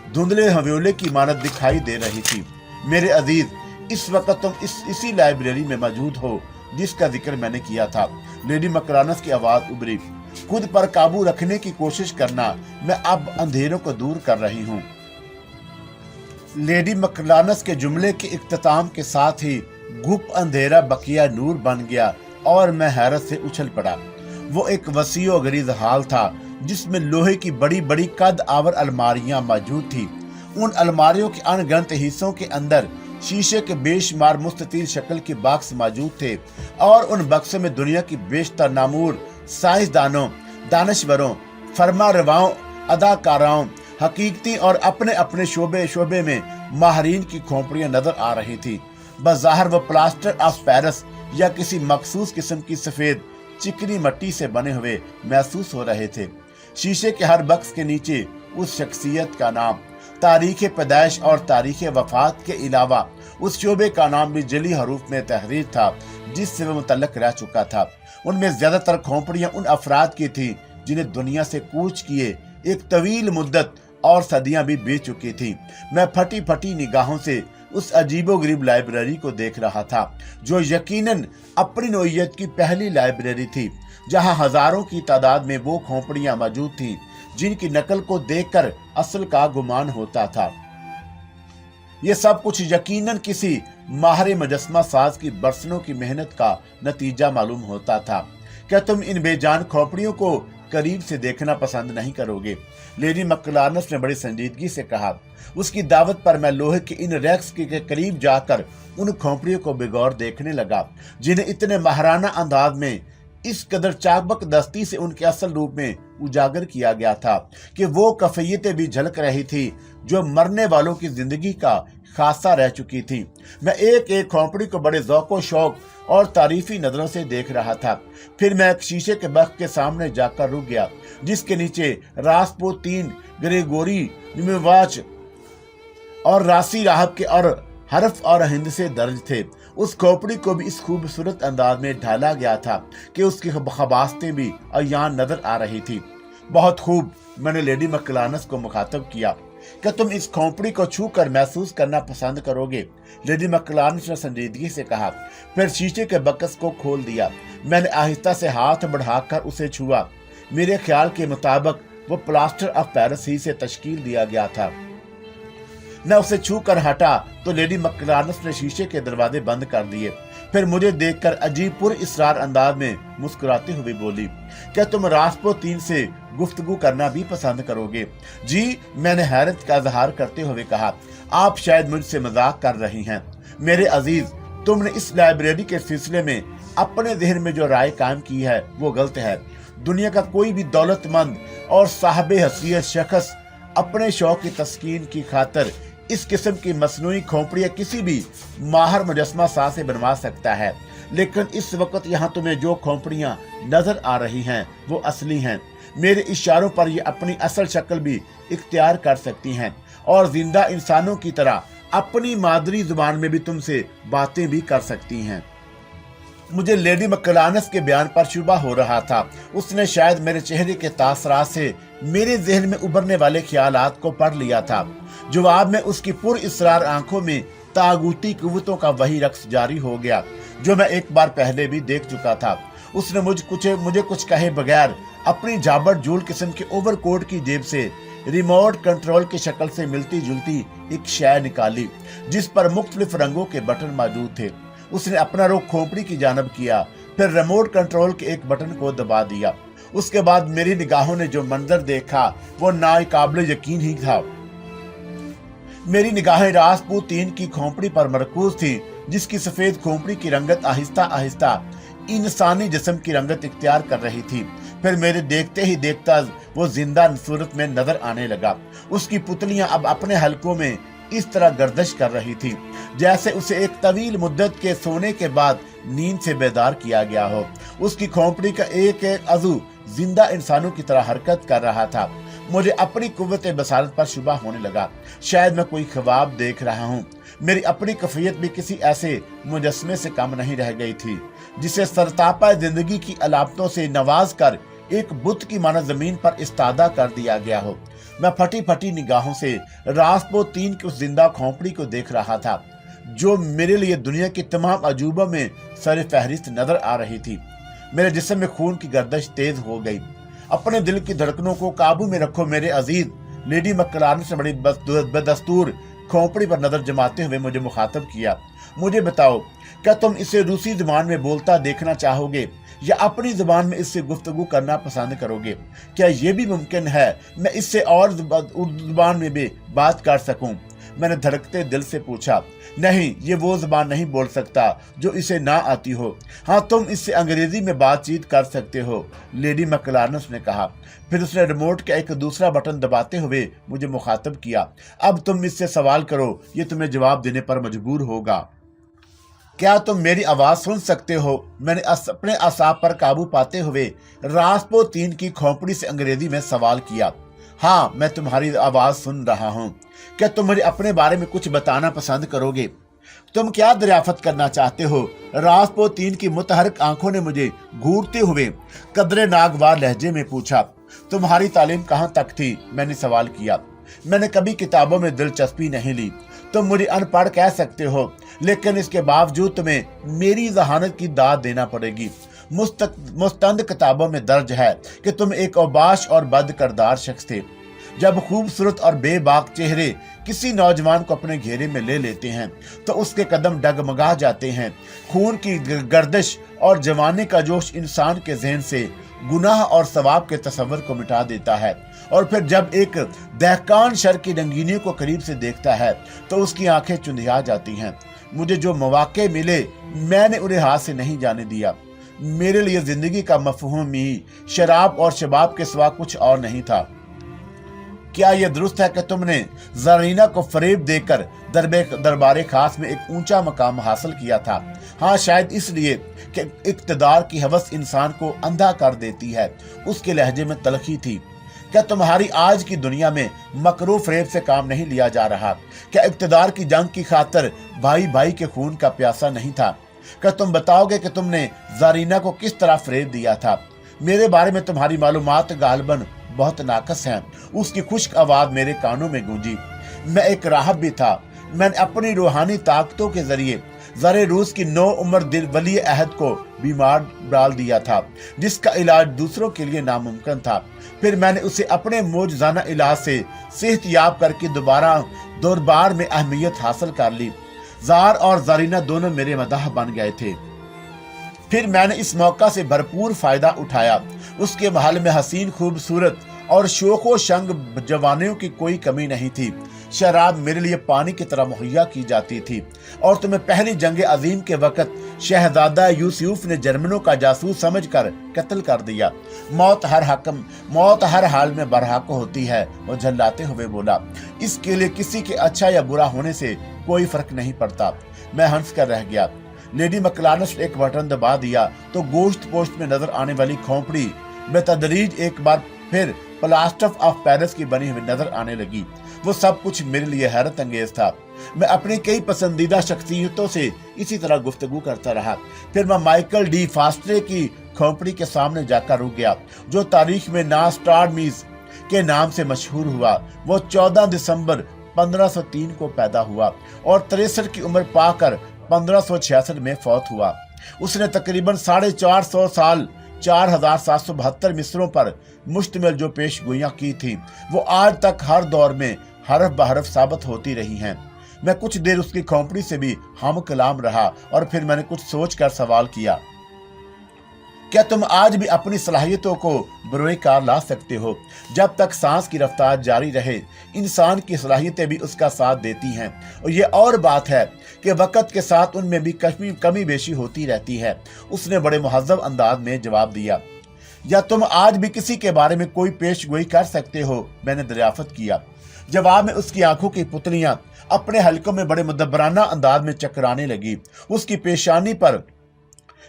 धुंधले हवेले की मानत दिखाई दे रही थी। मेरे अजीज, इस वक्त तुम इसी लाइब्रेरी में मौजूद हो जिसका जिक्र मैंने किया था। लेडी मकलानस की आवाज उभरी। खुद पर काबू रखने की कोशिश करना, मैं अब अंधेरों को दूर कर रही हूँ। लेडी मकलानस के जुमले के इख्तिताम के साथ ही गुप अंधेरा बकिया नूर बन गया और मैं हैरत से उछल पड़ा। वो एक वसीओ गरीज हाल था जिसमें लोहे की बड़ी बड़ी कद आवर अलमारियां मौजूद थी। उन अलमारियों के अनगिनत हिस्सों के अंदर शीशे के बेशुमार मुस्ततील शक्ल के बक्स मौजूद थे, और उन बक्सों में दुनिया की बेशतर नामूर साइंसदानों, दानश्वरों, फरमा रवाओं, अदाकाराओं, हकीकती और अपने अपने शोबे में माहरीन की खोपड़ियां नजर आ रही थी। बज़ाहिर वो प्लास्टर ऑफ पेरिस या किसी मखसूस किस्म की सफेद चिकनी मट्टी से बने हुए महसूस हो रहे थे। शीशे के हर बक्स के नीचे उस शख्सियत का नाम, तारीख पैदाइश और तारीख वफात के अलावा उस शोबे का नाम भी जली हरूफ में तहरीर था जिससे वह मुतल्लक रह चुका था। उनमें ज्यादातर खोपड़ियां उन अफराद की थी जिन्हें दुनिया से कूच किए एक तवील मुद्दत और सदियां भी बीत चुकी थी। मैं फटी फटी निगाहों से उस अजीबोगरीब लाइब्रेरी को देख रहा था, जो यकीनन अपनी नौइयत की पहली लाइब्रेरी थी, जहां हजारों की तादाद में वो खोपड़ियां मौजूद थीं जिनकी नकल को देखकर असल का गुमान होता था। ये सब कुछ यकीनन किसी माहिर मुजस्समा साज की बरसों की मेहनत का नतीजा मालूम होता था। क्या तुम इन बेजान खोपड़ियों को करीब से देखना पसंद नहीं करोगे? लेडी मकलानस ने बड़ी संजीदगी से कहा। उसकी दावत पर मैं लोहे के इन रैक्स के करीब जाकर उन खोपड़ियों को बेगौर देखने लगा, जिन्हें इतने महाराना अंदाज में इस कदर चाबक दस्ती से उनके असल रूप में उजागर किया गया था कि वो कैफियतें भी झलक रही थी जो मरने वालों की जिंदगी का खासा रह चुकी थी। मैं एक एक खोपड़ी को बड़े ज़ौक़ शौक और तारीफी नजरों से देख रहा था। फिर मैं एक शीशे के बख्श के सामने जाकर रुक गया जिसके नीचे रास्पुतीन, ग्रेगोरी निम्वाच और रासी राहब के और हरफ और हिंद से दर्ज थे। उस खोपड़ी को भी इस खूबसूरत अंदाज में ढाला गया था कि उसकी खबास्तें भी अयान नजर आ रही थी। बहुत खूब, मैंने लेडी मैकलानस को मुखातब किया। क्या तुम इस खोपड़ी को छू कर महसूस करना पसंद करोगे? लेडी मैकलानस ने संजीदगी से कहा। फिर शीशे के बक्स को खोल दिया। मैंने आहिस्ता से हाथ बढ़ाकर उसे छुआ। मेरे ख्याल के मुताबिक वो प्लास्टर ऑफ पेरिस ही से तश्कील दिया गया था। मैं उसे छू कर हटा तो लेडी मैकलानस ने शीशे के दरवाजे बंद कर दिए। फिर मुझे देखकर अजीब पुरइसरार अंदाज में मुस्कुराते हुए बोली, क्या तुम रास्पुतीन से गुफ्तगू करना भी पसंद करोगे? जी, मैंने हैरत का इजहार करते हुए कहा। आप शायद मुझसे मजाक कर रही हैं। मेरे अजीज, तुमने इस लाइब्रेरी के सिलसिले में अपने जहन में जो राय कायम की है वो गलत है। दुनिया का कोई भी दौलतमंद और साहिब हसीयत शख्स अपने शौक की तस्कीन की खातिर इस किस्म की मसनूई खोपड़ियां किसी भी माहर मुजस्मा साज से बनवा सकता है। लेकिन इस वक्त यहाँ तुम्हें जो खोपड़ियां नजर आ रही हैं वो असली हैं। मेरे इशारों पर ये अपनी असल शक्ल भी इख्तियार कर सकती हैं और जिंदा इंसानों की तरह अपनी मादरी जुबान में भी तुमसे बातें भी कर सकती हैं। मुझे लेडी मैकलानस के बयान पर शुबा हो रहा था। उसने शायद मेरे चेहरे के तासरात से मेरे जहन में उभरने वाले ख्यालात को पढ़ लिया था। जवाब में उसकी पुरइसरार आंखों में तागूती कुव्वतों का वही रक्स जारी हो गया जो मैं एक बार पहले भी देख चुका था। उसने मुझे कुछ कहे बगैर अपनी जाबड़ जूल किस्म के ओवरकोट की जेब से रिमोट कंट्रोल की शक्ल से मिलती जुलती एक शय निकाली जिस पर मुख्तलिफ रंगों के बटन मौजूद थे। उसने अपना रुख खोपड़ी की जानब किया, फिर रिमोट कंट्रोल के एक बटन को दबा दिया। उसके बाद मेरी निगाहों ने जो मंजर देखा वो नाकाबिल यकीन ही था। मेरी निगाहें रास्पुतीन की खोपड़ी पर मरकूज थी जिसकी सफेद खोपड़ी की रंगत आहिस्ता आहिस्ता इंसानी जिस्म की रंगत इख्तियार कर रही थी। फिर मेरे देखते ही देखता वो जिंदा सूरत में नजर आने लगा। उसकी पुतलियां अब अपने हलकों में इस तरह गर्दिश कर रही थी जैसे उसे एक तवील मुद्दत के सोने के बाद नींद से बेदार किया गया हो। उसकी खोपड़ी का एक एक अज़ू जिंदा इंसानों की तरह हरकत कर रहा था। मुझे अपनी कुव्वत बसारत पर शुबा होने लगा। शायद मैं कोई ख्वाब देख रहा हूँ। मेरी अपनी कैफियत भी किसी ऐसे मुजस्मे से कम नहीं रह गई थी जिसे सरतापा जिंदगी की अलामतों से नवाज कर एक बुत की माना जमीन पर इस्तादा कर दिया गया हो। मैं फटी फटी निगाहों से रास्पुतीन की उस जिंदा खोपड़ी को देख रहा था जो मेरे लिए दुनिया की तमाम अजूबों में सर फहरिस्त नजर आ रही थी। मेरे जिस्म में खून की गर्दिश तेज हो गई। अपने दिल की धड़कनों को काबू में रखो मेरे अजीज। लेडी मैकलानस ने बड़ी बदस्तूर खोपड़ी पर नजर जमाते हुए मुझे मुखातब किया। मुझे बताओ, क्या तुम इसे रूसी जुबान में बोलता देखना चाहोगे या अपनी जुबान में इससे गुफ्तगू करना पसंद करोगे? क्या यह भी मुमकिन है मैं इससे और उर्दू जुबान में भी बात कर सकूं? मैंने धड़कते दिल से पूछा। नहीं, ये वो जुबान नहीं बोल सकता जो इसे ना आती हो। हाँ, तुम इससे अंग्रेजी में बातचीत कर सकते हो, लेडी मैकलानस ने कहा। फिर उसने रिमोट का एक दूसरा बटन दबाते हुए मुझे मुखातब किया। अब तुम इससे सवाल करो, ये तुम्हें जवाब देने पर मजबूर होगा। क्या तुम मेरी आवाज सुन सकते हो? मैंने अपने असाब पर काबू पाते हुए रास्पुतीन की खोपड़ी से अंग्रेजी में सवाल किया। हाँ, मैं तुम्हारी आवाज सुन रहा हूँ। क्या तुम मुझे अपने बारे में कुछ बताना पसंद करोगे? तुम क्या दरियाफ्त करना चाहते हो? रास्पुतीन की मुतहरक आंखों ने मुझे घूरते हुए कदरे नागवार लहजे में पूछा। तुम्हारी तालीम कहाँ तक थी? मैंने सवाल किया। मैंने कभी किताबों में दिलचस्पी नहीं ली। तुम मुझे अनपढ़ कह सकते हो, लेकिन इसके बावजूद तुम्हें मेरी जहानत की दाद देना पड़ेगी। मुस्तंद किताबों में दर्ज है कि तुम एक औबाश और बद करदार शख्स थे। जब खूबसूरत और बेबाक चेहरे किसी नौजवान को अपने घेरे में ले लेते हैं तो उसके कदम डगमगा जाते हैं। खून की गर्दिश और जवानी का जोश इंसान के जहन से गुनाह और सवाब के तस्वर को मिटा देता है, और फिर जब एक दहकान शर की रंगीनियों को करीब से देखता है तो उसकी आंखें चुंधिया जाती हैं। मुझे जो मौके मिले मैंने उन्हें हाथ से नहीं जाने दिया। मेरे लिए जिंदगी का मफहूम ही शराब और शबाब के सिवा कुछ और नहीं था। क्या यह दुरुस्त है कि तुमने ज़रीना को फरेब देकर दरबार खास में एक ऊंचा मकाम हासिल किया था? हाँ, शायद इसलिए कि इक्तदार की हवस इंसान को अंधा कर देती है। उसके लहजे में तलखी थी। क्या तुम्हारी आज की दुनिया में मकरू फरेब से काम नहीं लिया जा रहा? क्या इक्तदार की जंग की खातिर भाई भाई के खून का प्यासा नहीं था? क्या तुम बताओगे कि तुमने ज़रीना को किस तरह फरेब दिया था? मेरे बारे में तुम्हारी मालूमात गालबन बहुत नाकस हैं। उसकी खुश्क आवाज मेरे कानों में गूंजी। मैं एक राहब भी था। मैंने अपनी रूहानी ताकतों के जरिए ज़रे रूस की 9 उम्र दिल वली अहद को बीमार डाल दिया था, जिसका इलाज दूसरों के लिए नामुमकिन था। फिर मैंने उसे अपने मौजज़ाना इलाज से सेहतयाब करके दोबारा दरबार में अहमियत हासिल कर ली। ज़ार और ज़रीना दोनों मेरे मदाह बन गए थे। फिर मैंने इस मौका से भरपूर फायदा उठाया। उसके महल में हसीन, खूबसूरत और शोको शंग जवानियों की कोई कमी नहीं थी। शराब मेरे लिए पानी की तरह मुहैया की जाती थी। और तुम्हें पहली जंग अजीम के वक्त शहजादा यूसुफ ने जर्मनों का जासूस समझकर कत्ल कर दिया। मौत हर हाल में बरहक होती है, वो झल्लाते हुए बोला। इसके लिए किसी के अच्छा या बुरा होने से कोई फर्क नहीं पड़ता। मैं हंस कर रह गया। लेडी मकलानस ने एक बटन दबा दिया तो गोश्त पोस्ट में नजर आने वाली खोपड़ी बेतदरीज एक बार फिर प्लास्टर ऑफ पेरिस की बनी हुई नजर आने लगी। वो सब कुछ मेरे लिए हैरत अंगेज था। मैं अपनी कई पसंदीदा शख्सियतों से इसी तरह गुफ्तगू करता रहा। फिर मैं माइकल डी फास्ट्रे की खोपड़ी के सामने जाकर रुक गया, जो तारीख में नास्ट्राडमीज के नाम से मशहूर हुआ। वो 14 दिसंबर 1503 को पैदा हुआ और 63 की उम्र पाकर 1566 में फौत हुआ। उसने तकरीबन 450 साल 4772 मिसरों पर मुश्तमिल जो पेशगोइयां की थी, वो आज तक हर दौर में हरफ बहरफ साबित होती रही हैं। मैं कुछ देर उसकी खोपड़ी से भी हम कलाम रहा और फिर मैंने कुछ सोचकर सवाल किया, क्या तुम आज भी अपनी सलाहियतों को बरोए कार ला सकते हो? जब तक सांस की रफ्तार जारी रहे, इंसान की सलाहियतें भी उसका साथ देती हैं। और ये और बात है कि वक़्त के साथ उनमें भी कमी बेशी होती रहती है। उसने बड़े मुहज़्ज़ब अंदाज में जवाब दिया। या तुम आज भी किसी के बारे में कोई पेशगोई कर सकते हो? मैंने दरियाफ्त किया। जवाब में उसकी आंखों की पुतलियां अपने हलकों में बड़े मुदब्बराना अंदाज में चकराने लगी। उसकी पेशानी पर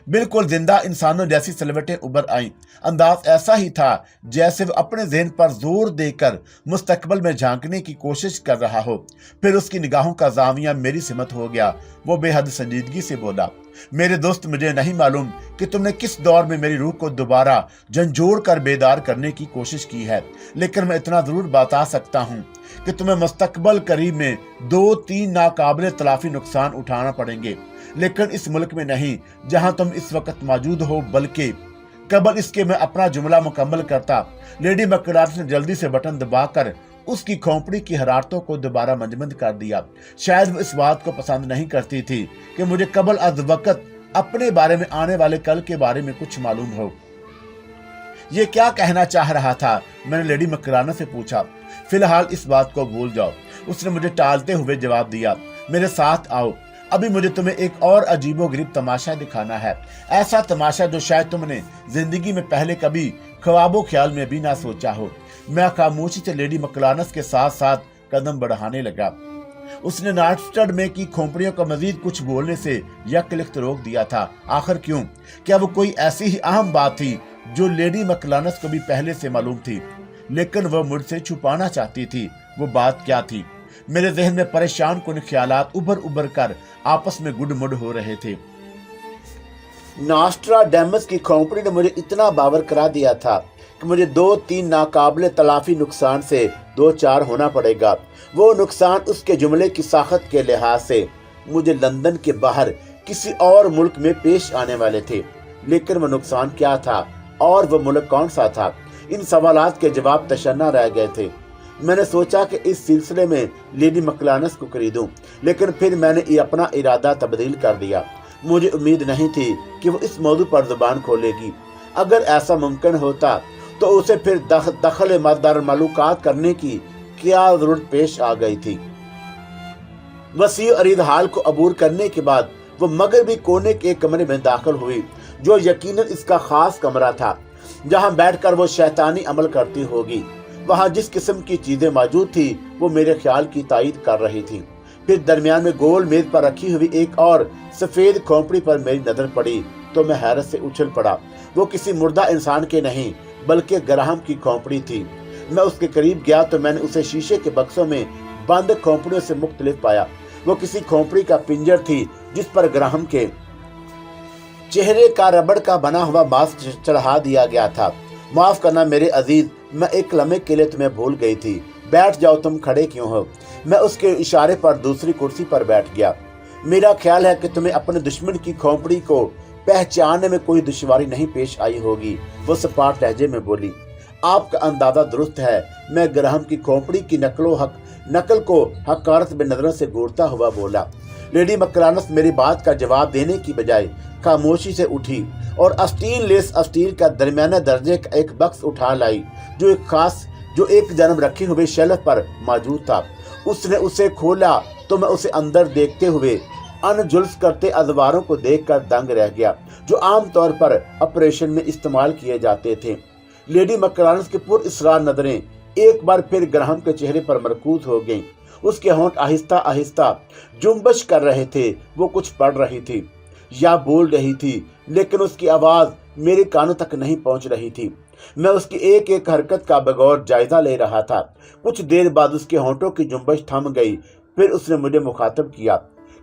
बिल्कुल जिंदा इंसानों जैसी सलवटें उभर आईं। अंदाज ऐसा ही था जैसे वो अपने ज़हन पर जोर देकर मुस्तकबिल में झांकने की कोशिश कर रहा हो। फिर उसकी निगाहों का जाविया मेरी सिमत हो गया। वो बेहद संजीदगी से बोला, मेरे दोस्त, मुझे नहीं मालूम कि तुमने किस दौर में मेरी रूह को दोबारा झंझोड़ कर बेदार करने की कोशिश की है, लेकिन मैं इतना जरूर बता सकता हूँ कि तुम्हें मुस्तकबिल करीब में 2-3 नाकाबिले तलाफी नुकसान उठाना पड़ेंगे, लेकिन इस मुल्क में नहीं जहां तुम इस वक्त मौजूद हो, बल्कि कबल इसके मैं अपना जुमला मुकम्मल करता। लेडी मकलानस ने जल्दी से बटन दबाकर उसकी खोपड़ी की हरारतों को दोबारा मंजमद कर दिया। शायद वो इस बात को पसंद नहीं करती थी कि मुझे कबल अज वक्त अपने बारे में आने वाले कल के बारे में कुछ मालूम हो। ये क्या कहना चाह रहा था? मैंने लेडी मकलानस से पूछा। फिलहाल इस बात को भूल जाओ, उसने मुझे टालते हुए जवाब दिया। मेरे साथ आओ, अभी मुझे तुम्हें एक और अजीबोगरीब तमाशा दिखाना है। ऐसा तमाशा जो शायद तुमने जिंदगी में पहले कभी ख्वाबो ख्याल में भी ना सोचा हो। मैं खामोशी से लेडी मकलानस के साथ साथ कदम बढ़ाने लगा। उसने नास्टर्ड में की खोपड़ियों को मजीद कुछ बोलने से यकलिख्त रोक दिया था। आखिर क्यों? क्या वो कोई ऐसी ही अहम बात थी जो लेडी मकलानस को भी पहले से मालूम थी, लेकिन वह मुझसे छुपाना चाहती थी? वो बात क्या थी? मेरे ज़हन में परेशान कुन ख्यालात उभर कर आपस में गुडमुड हो रहे थे। नास्ट्राडामस की खोपड़ी ने मुझे इतना बावर करा दिया था कि मुझे 2-3 नाकाबिले तलाफी नुकसान से 2-4 होना पड़ेगा। वो नुकसान उसके जुमले की साखत के लिहाज से मुझे लंदन के बाहर किसी और मुल्क में पेश आने वाले थे, लेकिन वो नुकसान क्या था और वो मुल्क कौन सा था? इन सवालात के जवाब तशन्ना रह गए थे। मैंने सोचा कि इस सिलसिले में लेडी मकलानस को खरीदूं, लेकिन फिर मैंने अपना इरादा तब्दील कर दिया। मुझे उम्मीद नहीं थी कि वो इस मौजू पर जुबान खोलेगी। अगर ऐसा मुमकिन होता तो उसे फिर दखल मदर मलूकात करने की क्या जरूरत पेश आ गई थी? वसी अरीद हाल को अबूर करने के बाद वो मगरबी कोने के कमरे में दाखिल हुई। जो यकीनन इसका खास कमरा था जहां बैठकर वो शैतानी अमल करती होगी। वहां जिस किस्म की चीजें मौजूद थी वो मेरे ख्याल की तायीद कर रही थी। फिर दरमियान में गोल मेज पर रखी हुई एक और सफेद खोपड़ी पर मेरी नजर पड़ी तो मैं हैरत से उछल पड़ा। वो किसी मुर्दा इंसान के नहीं बल्कि ग्राहम की खोपड़ी थी। मैं उसके करीब गया तो मैंने उसे शीशे के बक्सों में बंद खोपड़ियों से मुख्तलिफ पाया। वो किसी खोपड़ी का पिंजर थी जिस पर ग्राहम के चेहरे का रबड़ का बना हुआ मास्क चढ़ा दिया गया था। माफ करना मेरे अजीज, मैं एक लम्हे के लिए तुम्हें भूल गई थी। बैठ जाओ, तुम खड़े क्यों हो? मैं उसके इशारे पर दूसरी कुर्सी पर बैठ गया। मेरा ख्याल है कि तुम्हें अपने दुश्मन की खोपड़ी को पहचानने में कोई दुश्वारी नहीं पेश आई होगी, वो सपाट लहजे में बोली। आपका अंदाजा दुरुस्त है। मैं ग्राहम की खोपड़ी की नकल को हकारत में नजरों से घूरता हुआ बोला। लेडी मकलानस मेरी बात का जवाब देने की बजाय खामोशी से उठी और स्टील का दरमियाना दर्जे का एक बक्स उठा लाई जो एक जन्म रखे हुए शेल्फ पर मौजूद था। उसने उसे खोला तो मैं उसे अंदर देखते हुए अनजुल्फ करते अजवारों को देखकर दंग रह गया जो आमतौर पर ऑपरेशन में इस्तेमाल किए जाते थे। लेडी मकलानस की पुरअसरार नजरें एक बार फिर ग्राहम के चेहरे पर मरकूज हो गईं। उसके होंठ आहिस्ता आहिस्ता जुम्बश कर रहे थे। वो कुछ पढ़ रही थी या बोल रही थी, लेकिन उसकी आवाज मेरे कानों तक नहीं पहुंच रही थी। मैं उसकी एक एक हरकत का बगौर जायजा ले रहा था। कुछ देर बाद उसके होंठों की जुम्बश थम गई। फिर उसने मुझे मुखातब किया,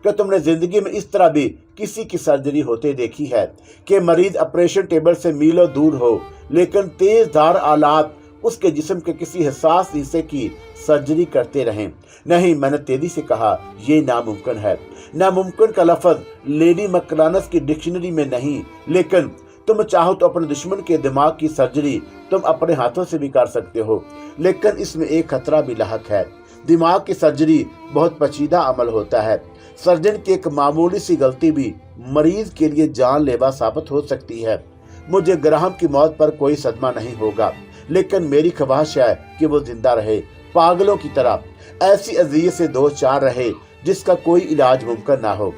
क्या तुमने जिंदगी में इस तरह भी किसी की सर्जरी होते देखी है कि मरीज ऑपरेशन टेबल से मीलों दूर हो लेकिन तेज धार आलात उसके जिस्म के किसी हसास हिस्से की सर्जरी करते रहें? नहीं, मैंने तेजी से कहा, ये नामुमकिन है। नामुमकिन का लफ्ज लेडी मकलानस की डिक्शनरी में नहीं, लेकिन तुम चाहो तो अपने दुश्मन के दिमाग की सर्जरी तुम अपने हाथों से भी कर सकते हो, लेकिन इसमें एक खतरा भी लाहक है। दिमाग की सर्जरी बहुत पेचीदा अमल होता है। सर्जन की एक मामूली सी गलती भी मरीज के लिए जानलेवा साबित हो सकती है। मुझे ग्राहम की मौत पर कोई सदमा नहीं होगा, लेकिन मेरी ख्वाहिश है कि वो जिंदा रहे, पागलों की तरह ऐसी अजियत से दो चार रहे जिसका कोई इलाज मुमकिन ना हो।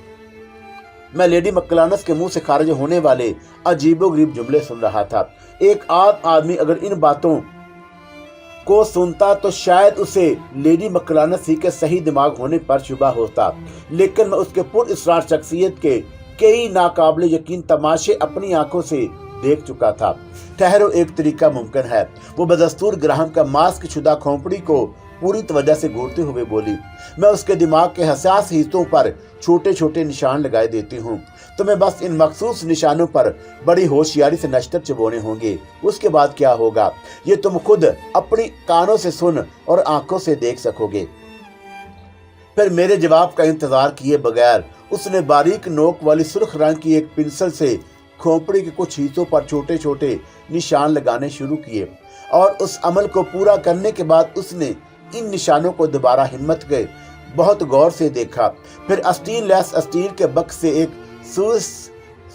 मैं लेडी मकलानस के मुंह से खारिज होने वाले अजीबोगरीब जुमले सुन रहा था। एक आदमी अगर इन बातों को सुनता तो शायद उसे लेडी मकलानस ही के सही दिमाग होने पर शुबा होता, लेकिन मैं उसके पुरअसरार शख्सियत के कई नाकाबिले यकीन तमाशे अपनी आंखों से देख चुका था। ठहरो, एक तरीका मुमकिन है। वो बदस्तूर ग्राहम का मास्क शुदा खोपड़ी को पूरी तवज्जो से घूरते हुए बोली। मैं उसके दिमाग के हसास हिस्सों पर छोटे छोटे निशान लगाए देती हूँ। तुम्हें बस इन मखसूस निशानों पर बड़ी होशियारी से नश्तर चबोने होंगे। उसके बाद क्या होगा ये तुम खुद अपनी कानों से सुन और आंखों से देख सकोगे। फिर मेरे जवाब का इंतजार किए बगैर उसने बारीक नोक वाली सुर्ख रंग की एक पेंसिल से खोपड़ी के कुछ हिस्सों पर छोटे छोटे निशान लगाने शुरू किए और उस अमल को पूरा करने के बाद उसने इन निशानों को दोबारा हिम्मत के बहुत गौर से देखा। फिर स्टील के बक्स से एक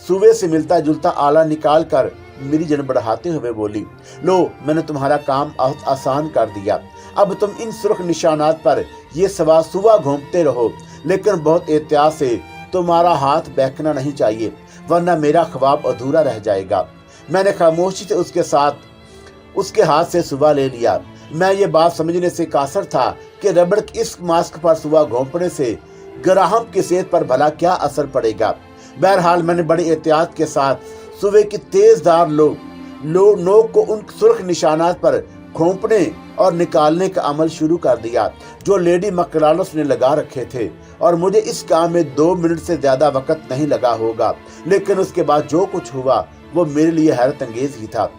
सुवे से मिलता जुलता आला निकाल कर मेरी जन बढ़ाते हुए बोली, लो, मैंने तुम्हारा काम आसान कर दिया। अब तुम इन सुर्ख निशानात पर ये सुबह घूमते रहो, लेकिन बहुत एहतियात से। तुम्हारा हाथ बहकना नहीं चाहिए, वरना मेरा ख्वाब अधूरा रह जाएगा। मैंने खामोशी से उसके हाथ से सुबह ले लिया। मैं ये बात समझने से कासर था कि रबड़ के इस मास्क पर सुबह घोंपने से ग्राहम की सेहत पर भला क्या असर पड़ेगा। बहरहाल मैंने बड़ी एहतियात के साथ सुबह की तेजदार नोक को उन सुर्ख निशानात पर घोंपने और निकालने का अमल शुरू कर दिया जो लेडी मकलानस ने लगा रखे थे, और मुझे इस काम में 2 मिनट से ज्यादा वक्त नहीं लगा होगा। लेकिन उसके बाद जो कुछ हुआ वो मेरे लिए हैरत अंगेज ही था।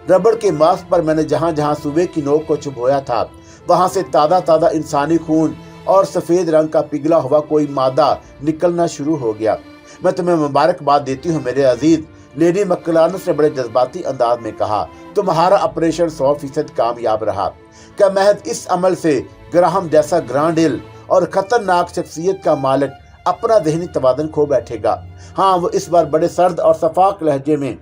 रबड़ के मास्क पर मैंने जहां जहां सुबह की नोक को चुभोया था वहां से ताजा इंसानी खून और सफेद रंग का पिघला हुआ कोई मादा निकलना शुरू हो गया। मैं तुम्हें मुबारकबाद देती हूँ मेरे अजीज, लेडी मकलानस ने बड़े जज्बाती अंदाज में कहा। तुम्हारा ऑपरेशन 100% कामयाब रहा। क्या महज इस अमल से ग्राहम जैसा ग्रांडिल और खतरनाक शख्सियत का मालिक अपना ज़हनी तवाज़ुन खो बैठेगा? हाँ, वो इस बार बड़े सर्द और शफाक लहजे में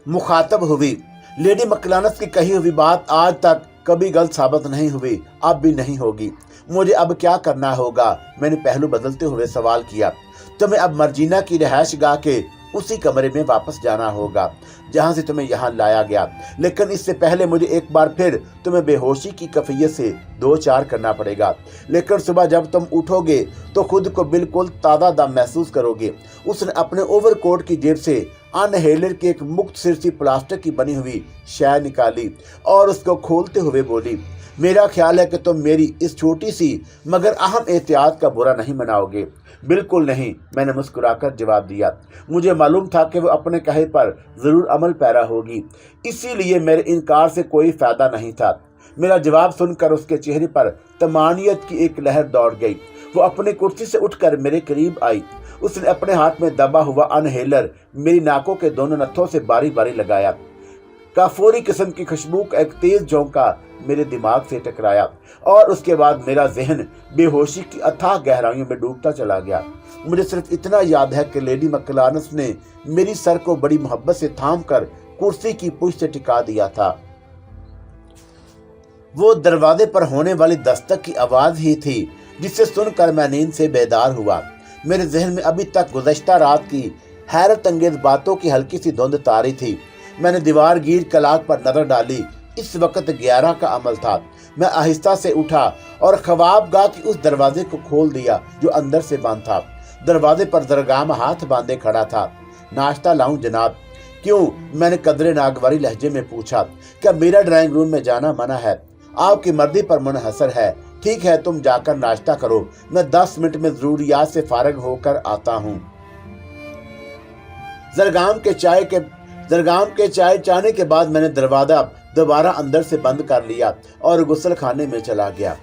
मुखातब हुई। लेडी मकलानस की कही हुई बात आज तक कभी गलत साबित नहीं हुई, अब भी नहीं होगी। मुझे अब क्या करना होगा? मैंने पहलू बदलते हुए सवाल किया। तुम्हें अब मर्जीना की रिहाइश गाह के उसी कमरे में वापस जाना होगा जहां से तुम्हें यहाँ लाया गया, लेकिन इससे पहले मुझे एक बार फिर तुम्हें बेहोशी की कैफियत से दो चार करना पड़ेगा। लेकिन सुबह जब तुम उठोगे तो खुद को बिल्कुल ताज़ा दम महसूस करोगे। उसने अपने ओवरकोट की जेब से अनहेलर की एक मुक्त सिर सी प्लास्टिक की बनी हुई शय निकाली और उसको खोलते हुए बोली, मेरा ख्याल है कि तुम मेरी इस छोटी सी मगर अहम एहतियात का बुरा नहीं मनाओगे। बिल्कुल नहीं, मैंने मुस्कुराकर जवाब दिया। मुझे मालूम था कि वो अपने कहे पर जरूर अमल पैरा होगी, इसीलिए मेरे इनकार से कोई फायदा नहीं था। मेरा जवाब सुनकर उसके चेहरे पर तमानियत की एक लहर दौड़ गई। वो अपनी कुर्सी से उठकर मेरे करीब आई। उसने अपने हाथ में दबा हुआ अनहेलर मेरी नाकों के दोनों नथों से बारी बारी लगाया। काफूरी किस्म की खुशबू का एक तेज झोंका मेरे दिमाग से टकराया और उसके बाद मेरा जहन बेहोशी की अथाह गहराइयों में डूबता चला गया। मुझे सिर्फ इतना याद है कि लेडी मक्लानस ने मेरी सर को बड़ी मोहब्बत से थामकर कुर्सी की पुष्ट से टिका दिया था। वो दरवाजे पर होने वाली दस्तक की आवाज ही थी जिसे सुनकर मैं नींद से बेदार हुआ। मेरे जहन में अभी तक गुज़श्ता रात की हैरत अंगेज बातों की हल्की सी धुंध तारी थी। मैंने दीवार गिर कलाक पर नजर डाली। इस वक्त 11 का अमल था। मैं आहिस्ता से उठा और ख्वाबगाह की उस दरवाजे को खोल दिया जो अंदर से बंद था। दरवाजे पर जरगाम हाथ बांधे खड़ा था। नाश्ता लाऊं जनाब? क्यों? मैंने कदरे नागवारी लहजे में पूछा। क्या मेरा ड्राइंग रूम में जाना मना है? आपकी मर्जी पर मुनहसर है। ठीक है, तुम जाकर नाश्ता करो, मैं 10 मिनट में जरूरियात से फारग होकर आता हूँ। जरगाम के चाय चाहने के बाद मैंने दरवाजा दोबारा अंदर से बंद कर लिया और गुस्ल खाने में चला गया।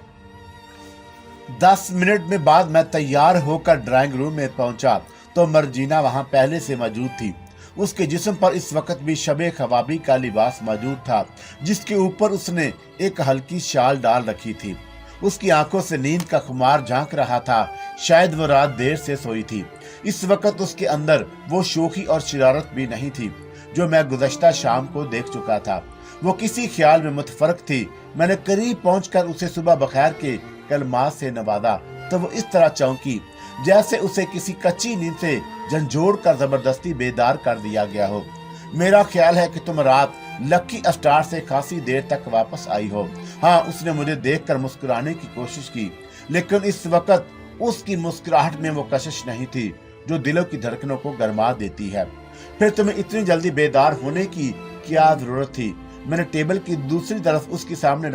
10 मिनट में बाद मैं तैयार होकर ड्राइंग रूम में पहुंचा तो मर्जीना वहां पहले से मौजूद थी। उसके जिस्म पर इस वक्त भी शबे खवाबी का लिबास मौजूद था, जिसके ऊपर उसने एक हल्की शाल डाल रखी थी। उसकी आंखों से नींद का खुमार झांक रहा था। शायद वो रात देर से सोई थी। इस वक्त उसके अंदर वो शोखी और शरारत भी नहीं थी जो मैं गुज़श्ता शाम को देख चुका था। वो किसी ख्याल में मुतफरक थी। मैंने करीब पहुंचकर उसे सुबह बखैर के कलमात से नवाजा तो वो इस तरह चौंकी जैसे उसे किसी कच्ची नींद से झंझोड़ कर जबरदस्ती बेदार कर दिया गया हो। मेरा ख्याल है कि तुम रात लकी स्टार से खासी देर तक वापस आई हो। हाँ, उसने मुझे देखकर मुस्कुराने की कोशिश की, लेकिन इस वक्त उसकी मुस्कुराहट में वो कशिश नहीं थी जो दिलों की धड़कनों को गरमा देती है। फिर तुम्हें इतनी जल्दी बेदार होने की क्या जरूरत थी? मैंने टेबल की दूसरी तरफ उसके सामने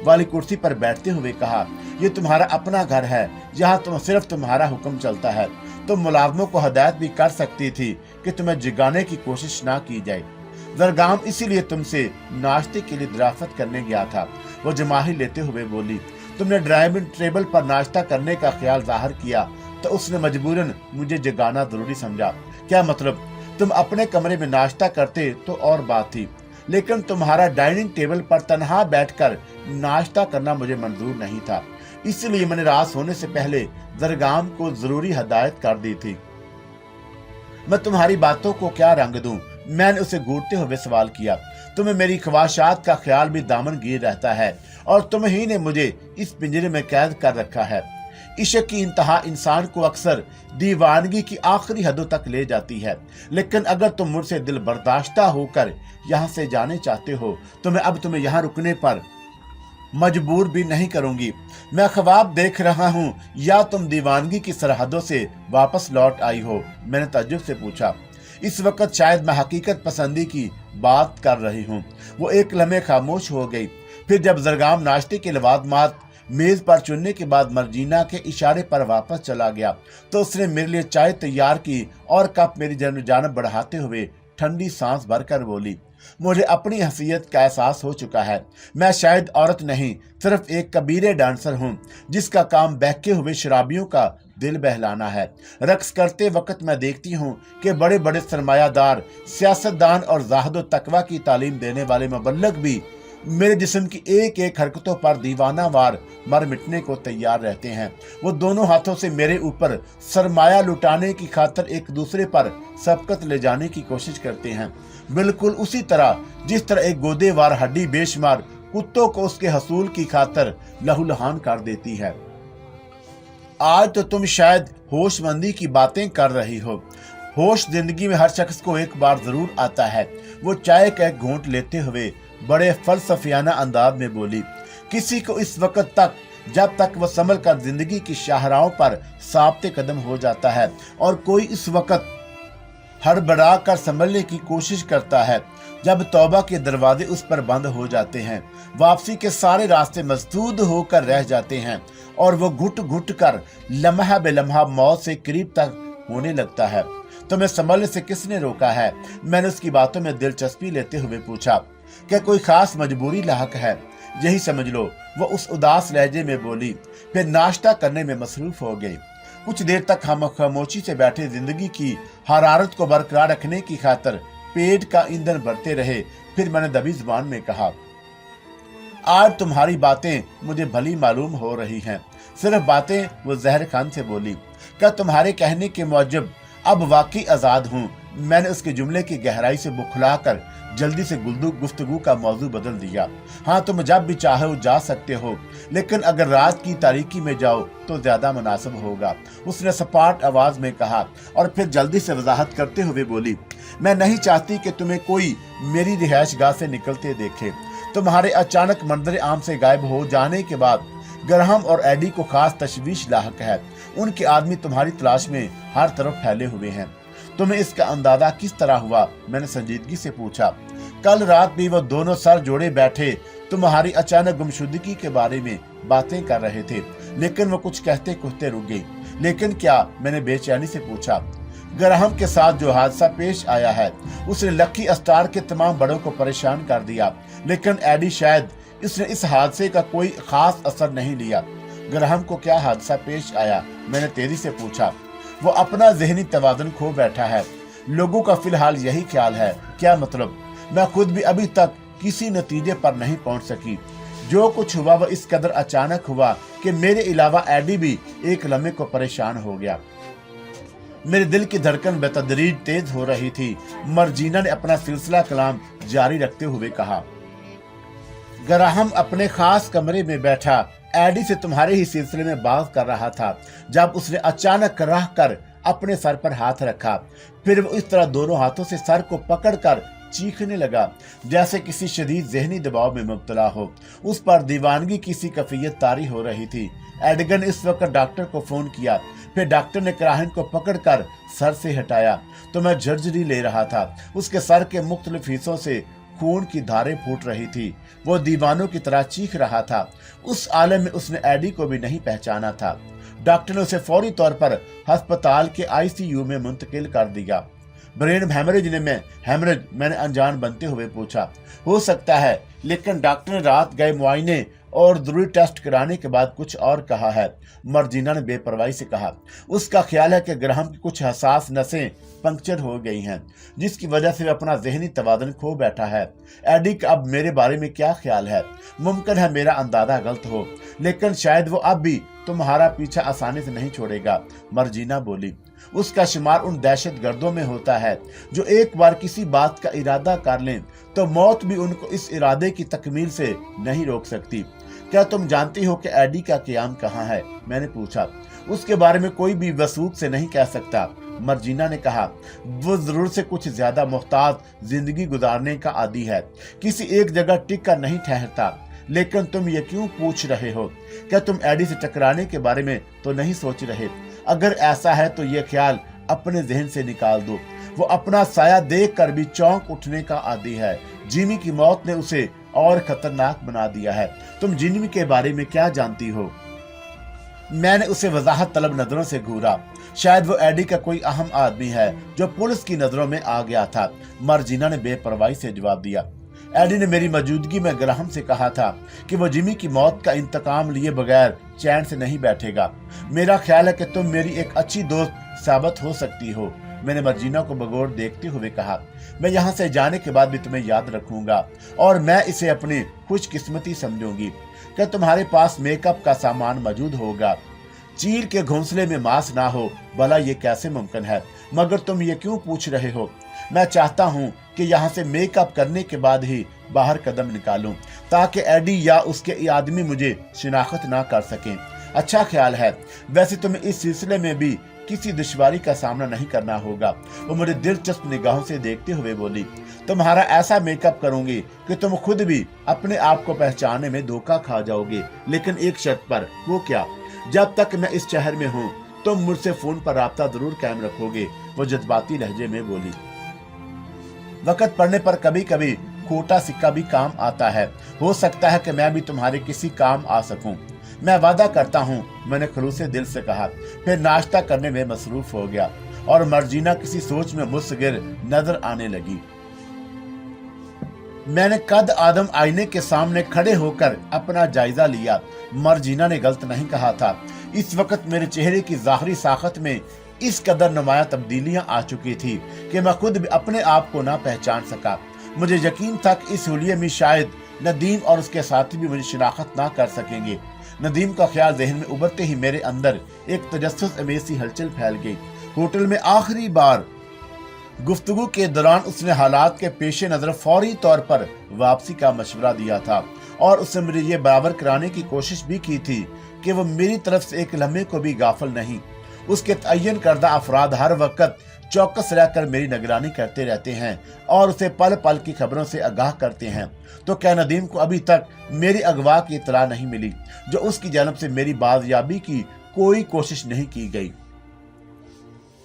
वाली कुर्सी पर बैठते हुए कहा, ये तुम्हारा अपना घर है, यहाँ सिर्फ तुम्हारा हुक्म चलता है। तुम मुलाजमों को हदायत भी कर सकती थी कि तुम्हें जगाने की कोशिश ना की जाए। जरगाम इसीलिए तुमसे नाश्ते के लिए दराफत करने गया था। वो जमाही लेते हुए बोली, तुमने ड्राइविंग टेबल पर नाश्ता करने का ख्याल जाहिर किया तो उसने मजबूरन मुझे जगाना जरूरी समझा। क्या मतलब? तुम अपने कमरे में नाश्ता करते तो और बात थी, लेकिन तुम्हारा डाइनिंग टेबल पर तन्हा बैठकर नाश्ता करना मुझे मंजूर नहीं था। इसलिए मैंने रात सोने से पहले जरगाम को जरूरी हदायत कर दी थी। मैं तुम्हारी बातों को क्या रंग दूं? मैंने उसे घूरते हुए सवाल किया। तुम्हें मेरी ख्वाहिशात का ख्याल भी दामनगीर रहता है और तुम ही ने मुझे इस पिंजरे में कैद कर रखा है। इश्क की इंतहा इंसान को अक्सर दीवानगी की आखिरी हदों तक ले जाती है, लेकिन अगर तुम मुझसे दिल बर्दाश्ता होकर यहाँ से जाने चाहते हो तो मैं अब तुम्हें यहाँ रुकने पर मजबूर भी नहीं करूंगी। मैं ख्वाब देख रहा हूँ या तुम दीवानगी की सरहदों से वापस लौट आई हो? मैंने ताज्जुब से पूछा। इस वक्त शायद मैं हकीकत पसंदी की बात कर रही हूँ। वो एक लम्हे खामोश हो गई। फिर जब जरगाम नाश्ते के लवाजमात मेज पर चुनने के बाद मर्जीना के इशारे पर वापस चला गया तो उसने मेरे लिए चाय तैयार की और कप मेरी जानब बढ़ाते हुए ठंडी सांस भरकर बोली, मुझे अपनी हैसियत का एहसास हो चुका है। मैं शायद औरत नहीं, सिर्फ एक कबीरे डांसर हूँ जिसका काम बहके हुए शराबियों का दिल बहलाना है। रक्स करते वक्त मैं देखती हूँ कि बड़े बड़े सरमायादार, सियासतदान और ज़ाहिद तकवा की तालीम देने वाले मुबल्लिग भी मेरे जिस्म की एक एक हरकतों पर दीवाना वार मर मिटने को तैयार रहते हैं। वो दोनों हाथों से मेरे ऊपर सरमाया लुटाने की खातिर एक दूसरे पर सबकत ले जाने की कोशिश करते हैं, बिल्कुल उसी तरह जिस तरह एक गोदेवार हड्डी बेशुमार कुत्तों को उसके हसूल की खातिर लहूलुहान कर देती है। आज तो तुम शायद होशमंदी की बातें कर रही हो। होश जिंदगी में हर शख्स को एक बार जरूर आता है। वो चाय का एक घूंट लेते हुए बड़े फलसफियाना अंदाज में बोली, किसी को इस वक्त तक जब तक वह संभल कर जिंदगी की शाहराहों पर साबते कदम हो जाता है और कोई इस वक्त हड़बड़ा कर संभलने की कोशिश करता है जब तौबा के दरवाजे उस पर बंद हो जाते हैं, वापसी के सारे रास्ते मसदूद होकर रह जाते हैं और वो घुट घुट कर लम्हा बेलम्हा मौत से करीब तक होने लगता है। तुम्हें संभलने से किसने रोका है? मैंने उसकी बातों में दिलचस्पी लेते हुए पूछा। क्या कोई खास मजबूरी लाहक है? यही समझ लो, वो उस उदास लहजे में बोली। फिर नाश्ता करने में मसरूफ हो गई। कुछ देर तक हम खामोशी से बैठे जिंदगी की हरारत को बरकरार रखने की खातिर पेट का ईंधन भरते रहे। फिर मैंने दबी जुबान में कहा, आज तुम्हारी बातें मुझे भली मालूम हो रही हैं। सिर्फ बातें? वो जहर खान से बोली। क्या तुम्हारे कहने के मुजब अब वाकई आजाद हूँ? मैंने उसके जुमले की गहराई से बुखलाकर जल्दी से गुफ्तगू का मौजू बदल दिया। हाँ, तुम जब भी चाहो जा सकते हो, लेकिन अगर रात की तारीकी में जाओ तो ज्यादा मुनासिब होगा, उसने सपाट आवाज में कहा और फिर जल्दी से वजाहत करते हुए बोली, मैं नहीं चाहती कि तुम्हें कोई मेरी रिहायशगाह से निकलते देखे। तुम्हारे अचानक मंजर आम से गायब हो जाने के बाद ग्राहम और एडी को खास तशवीश लाहक है। उनके आदमी तुम्हारी तलाश में हर तरफ फैले हुए हैं। तुम्हें इसका अंदाजा किस तरह हुआ? मैंने संजीदगी से पूछा। कल रात भी वो दोनों सर जोड़े बैठे तुम्हारी अचानक गुमशुदगी के बारे में बातें कर रहे थे, लेकिन वो कुछ कहते कहते रुक गई। लेकिन क्या? मैंने बेचैनी से पूछा। ग्राहम के साथ जो हादसा पेश आया है उसने लकी स्टार के तमाम बड़ों को परेशान कर दिया, लेकिन एडी शायद इसने इस हादसे का कोई खास असर नहीं लिया। ग्राहम को क्या हादसा पेश आया? मैंने तेजी से पूछा। वो अपना जहनी तवाज़ुन खो बैठा है। लोगों का फिलहाल यही ख्याल है। क्या मतलब? मैं खुद भी अभी तक किसी नतीजे पर नहीं पहुंच सकी। जो कुछ हुआ वह इस कदर अचानक हुआ कि मेरे अलावा एडी भी एक लम्हे को परेशान हो गया। मेरे दिल की धड़कन बेतदरीज तेज हो रही थी। मर्जीना ने अपना सिलसिला कलाम जारी रखते हुए कहा, ग्राहम अपने खास कमरे में बैठा एडी से तुम्हारे ही सिलसिले में बात कर रहा था जब उसने अचानक रह कर अपने सर पर हाथ रखा। फिर वो इस तरह दोनों हाथों से सर को पकड़कर चीखने लगा जैसे किसी शदीद जहनी दबाव में मुब्तला हो। उस पर दीवानगी किसी कैफियत तारी हो रही थी। एडगन इस वक्त डॉक्टर को फोन किया। फिर डॉक्टर ने ग्राहम को पकड़कर सर से हटाया तो मैं झरझरी ले रहा था। उसके सर के मुख्तलिफ हिस्सों से खून की धारें फूट रही थी। वो दीवानों की तरह चीख रहा था। उस आलम में उसने एडी को भी नहीं पहचाना था। डॉक्टर ने उसे फौरी तौर पर अस्पताल के आईसीयू में मुंतकिल कर दिया। ब्रेन हैमरेज मैंने अनजान बनते हुए पूछा। हो सकता है, लेकिन डॉक्टर ने रात गए मुआयने और जरूरी टेस्ट कराने के बाद कुछ और कहा है। मर्जीना ने बेपरवाही से कहा। उसका ख्याल है कि ग्राहम की कुछ हसास नसें पंक्चर हो गई हैं, जिसकी वजह से वह अपना जहनी तवाज़ुन खो बैठा है। एडी का अब मेरे बारे में क्या ख्याल है? मुमकिन है मेरा अंदाजा गलत हो, लेकिन शायद वो अब भी तुम्हारा पीछा आसानी से नहीं छोड़ेगा। मर्जीना बोली। उसका शुमार उन दहशत गर्दों में होता है जो एक बार किसी बात का इरादा कर लें तो मौत भी उनको इस इरादे की तकमील से नहीं रोक सकती। क्या तुम जानती हो कि एडी का क़याम कहाँ है? मैंने पूछा। उसके बारे में कोई भी वसूख से नहीं कह सकता, मर्जीना ने कहा। वो जरूर से कुछ ज्यादा मुख्तात जिंदगी गुजारने का आदी है, किसी एक जगह टिक कर नहीं ठहरता। लेकिन तुम ये क्यों पूछ रहे हो? क्या तुम एडी से टकराने के बारे में तो नहीं सोच रहे? अगर ऐसा है तो ये ख्याल अपने जहन से निकाल दो। वो अपना साया देख कर भी चौंक उठने का आदी है। जिमी की मौत ने उसे और खतरनाक बना दिया है। तुम जिमी के बारे में क्या जानती हो? मैंने उसे वजाहत तलब नजरों से घूरा। शायद वो एडी का कोई अहम आदमी है जो पुलिस की नजरों में आ गया था, मर्जीना ने बेपरवाही से जवाब दिया। एडी ने मेरी मौजूदगी में ग्राहम से कहा था कि वो जिमी की मौत का इंतकाम लिए बगैर चैन से नहीं बैठेगा। मेरा ख्याल है कि तुम मेरी एक अच्छी दोस्त साबित हो सकती हो। मैंने मर्जीना को बगौर देखते हुए कहा। मैं यहाँ से जाने के बाद भी तुम्हें याद रखूंगा और मैं इसे अपनी खुशकिस्मती समझूंगी। क्या तुम्हारे पास मेकअप का सामान मौजूद होगा? चील के घोंसले में मांस ना हो, भला ये कैसे मुमकिन है? मगर तुम ये क्यों पूछ रहे हो? मैं चाहता हूँ कि यहाँ से मेकअप करने के बाद ही बाहर कदम निकालूं, ताकि एडी या उसके आदमी मुझे शिनाख्त ना कर सकें। अच्छा ख्याल है। वैसे तुम्हें इस सिलसिले में भी किसी दुश्वारी का सामना नहीं करना होगा। वो मुझे दिलचस्प निगाहों से देखते हुए बोली, तुम्हारा ऐसा मेकअप करूंगी कि तुम खुद भी अपने आप को पहचानने में धोखा खा जाओगे, लेकिन एक शर्त पर। वो क्या? जब तक मैं इस शहर में हूँ तुम मुझसे फोन पर राब्ता जरूर कायम रखोगे, वो जज्बाती लहजे में बोली। वक्त पड़ने पर कभी कभी खोटा सिक्का भी काम आता है, हो सकता है कि मैं भी तुम्हारे किसी काम आ सकूं। मैं वादा करता हूं, मैंने खलूसे दिल से कहा। फिर नाश्ता करने में मसरूफ हो गया और मर्जीना किसी सोच में मुस्गिर नजर आने लगी। मैंने कद आदम आईने के सामने खड़े होकर अपना जायजा लिया। मर्जीना ने गलत नहीं कहा था। इस वक्त मेरे चेहरे की ज़ाहरी साखत में इस कदर नुमाया तब्दीलियां आ चुकी थी कि मैं खुद भी अपने आप को ना पहचान सका। मुझे यकीन था कि इस हुलिये में शायद नदीम और उसके साथी भी मुझे शिनाख्त ना कर सकेंगे। नदीम का ख्याल ज़हन में उभरते ही मेरे अंदर एक तजस्सुस अमेज़ सी हलचल फैल गई। होटल में आखिरी बार गुफ्तगू के दौरान उसने हालात के पेश नज़र फौरी तौर पर वापसी का मशवरा दिया था और उसने मुझे ये बराबर कराने की कोशिश भी की थी कि वो मेरी तरफ से एक लम्हे को भी गाफिल नहीं। उसके तयन करदा अफराद हर वक्त चौकस रहकर मेरी निगरानी करते रहते हैं और उसे पल पल की खबरों से आगाह करते हैं। तो क्या नदीम को अभी तक मेरी अगवा की इतला नहीं मिली, जो उसकी जानब से मेरी बाजियाबी की कोई कोशिश नहीं की गई?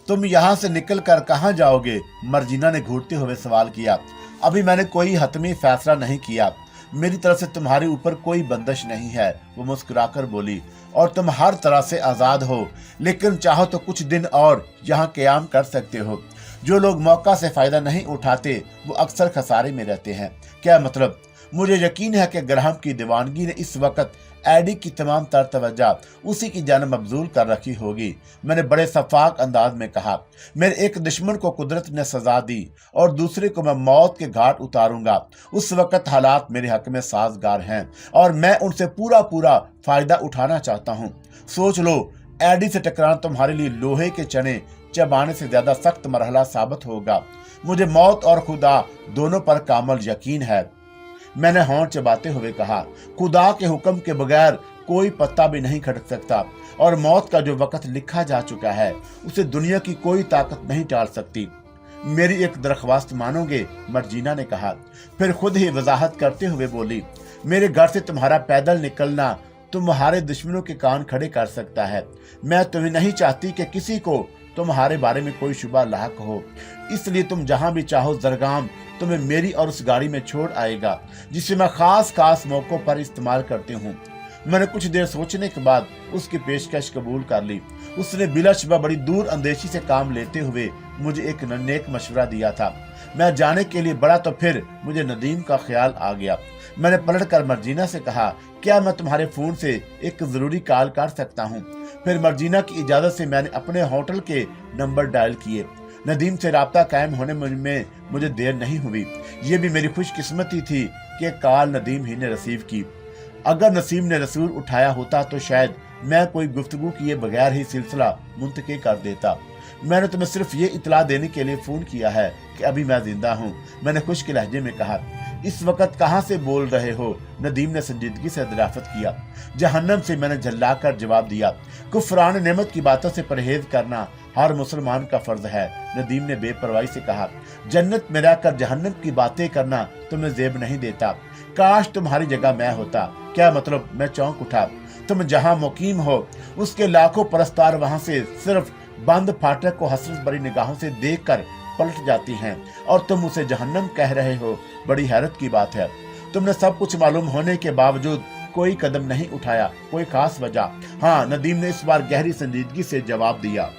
तुम यहाँ से निकल कर कहाँ जाओगे? मर्जीना ने घूरते हुए सवाल किया। अभी मैंने कोई हतमी फैसला नहीं किया। मेरी तरफ से तुम्हारे ऊपर कोई बंदिश नहीं है, वो मुस्कुराकर बोली, और तुम हर तरह से आजाद हो, लेकिन चाहो तो कुछ दिन और यहाँ क़याम कर सकते हो। जो लोग मौका से फायदा नहीं उठाते वो अक्सर खसारे में रहते हैं। क्या मतलब? मुझे यकीन है कि ग्राहम की दीवानगी ने इस वक्त एडी की तमाम तर तवज्जो उसी की जानब मबजूल कर रखी होगी। मैंने बड़े शफाक अंदाज में कहा, मेरे एक दुश्मन को कुदरत ने सजा दी और दूसरे को मैं मौत के घाट उतारूंगा। उस वक्त हालात मेरे हक में साजगार हैं और मैं उनसे पूरा पूरा फायदा उठाना चाहता हूँ। सोच लो, एडी से टकराना तुम्हारे लिए लोहे के चने चबाने से ज्यादा सख्त मरहला साबित होगा। मुझे मौत और खुदा दोनों पर कामल यकीन है। मैंने होंठ चबाते हुए कहा, खुदा के हुक्म के बगैर कोई पत्ता भी नहीं खड़क सकता और मौत का जो वक्त लिखा जा चुका है उसे दुनिया की कोई ताकत नहीं टाल सकती। मेरी एक दरख्वास्त मानोगे? मर्जीना ने कहा। फिर खुद ही वजाहत करते हुए बोली, मेरे घर से तुम्हारा पैदल निकलना तुम्हारे दुश्मनों के कान खड़े कर सकता है। मैं तुम्हें नहीं चाहती कि किसी को तुम्हारे बारे में कोई शुबा लाहक हो, इसलिए तुम जहां भी चाहो जरगाम तुम्हें मेरी और उस गाड़ी में छोड़ आएगा, जिसे मैं खास मौकों पर इस्तेमाल करती हूँ। मैंने कुछ देर सोचने के बाद उसकी पेशकश कबूल कर ली। उसने बिलाशुबा बड़ी दूर अंदेशी से काम लेते हुए मुझे एक नेक मशवरा दिया था। मैं जाने के लिए बड़ा तो फिर मुझे नदीम का ख्याल आ गया। मैंने पलट कर मर्जीना से कहा, क्या मैं तुम्हारे फोन से एक जरूरी कॉल कर सकता हूँ? फिर मर्जीना की इजाजत से मैंने अपने होटल के नंबर डायल किए। नदीम से राब्ता कायम होने में मुझे देर नहीं हुई। ये भी मेरी खुशकिस्मती थी कि कॉल नदीम ही ने रिसीव की। अगर नसीम ने रसूल उठाया होता तो शायद मैं कोई गुफ्तगू किए बगैर ही सिलसिला मुंतक़ी कर देता। मैंने तुम्हें सिर्फ ये इतला देने के लिए फोन किया है कि अभी मैं जिंदा हूँ, मैंने खुश्क लहजे में कहा। इस वक्त कहाँ से बोल रहे हो? नदीम ने संजीदगी से दराफत किया। जहन्नम से, मैंने झल्लाकर जवाब दिया। कुफरान नेमत की बातों से परहेज करना हर मुसलमान का फर्ज है, नदीम ने बेपरवाही से कहा। जन्नत में रहकर जहन्नम की बातें करना तुम्हें जेब नहीं देता। काश तुम्हारी जगह मैं होता। क्या मतलब? मैं चौंक उठा। तुम जहाँ मुकीम हो उसके लाखों परस्तार वहां से सिर्फ बंद फाटक को हसरत भरी निगाहों से देखकर पलट जाती हैं और तुम उसे जहन्नम कह रहे हो। बड़ी हैरत की बात है। तुमने सब कुछ मालूम होने के बावजूद कोई कदम नहीं उठाया। कोई खास वजह? हाँ, नदीम ने इस बार गहरी संजीदगी से जवाब दिया।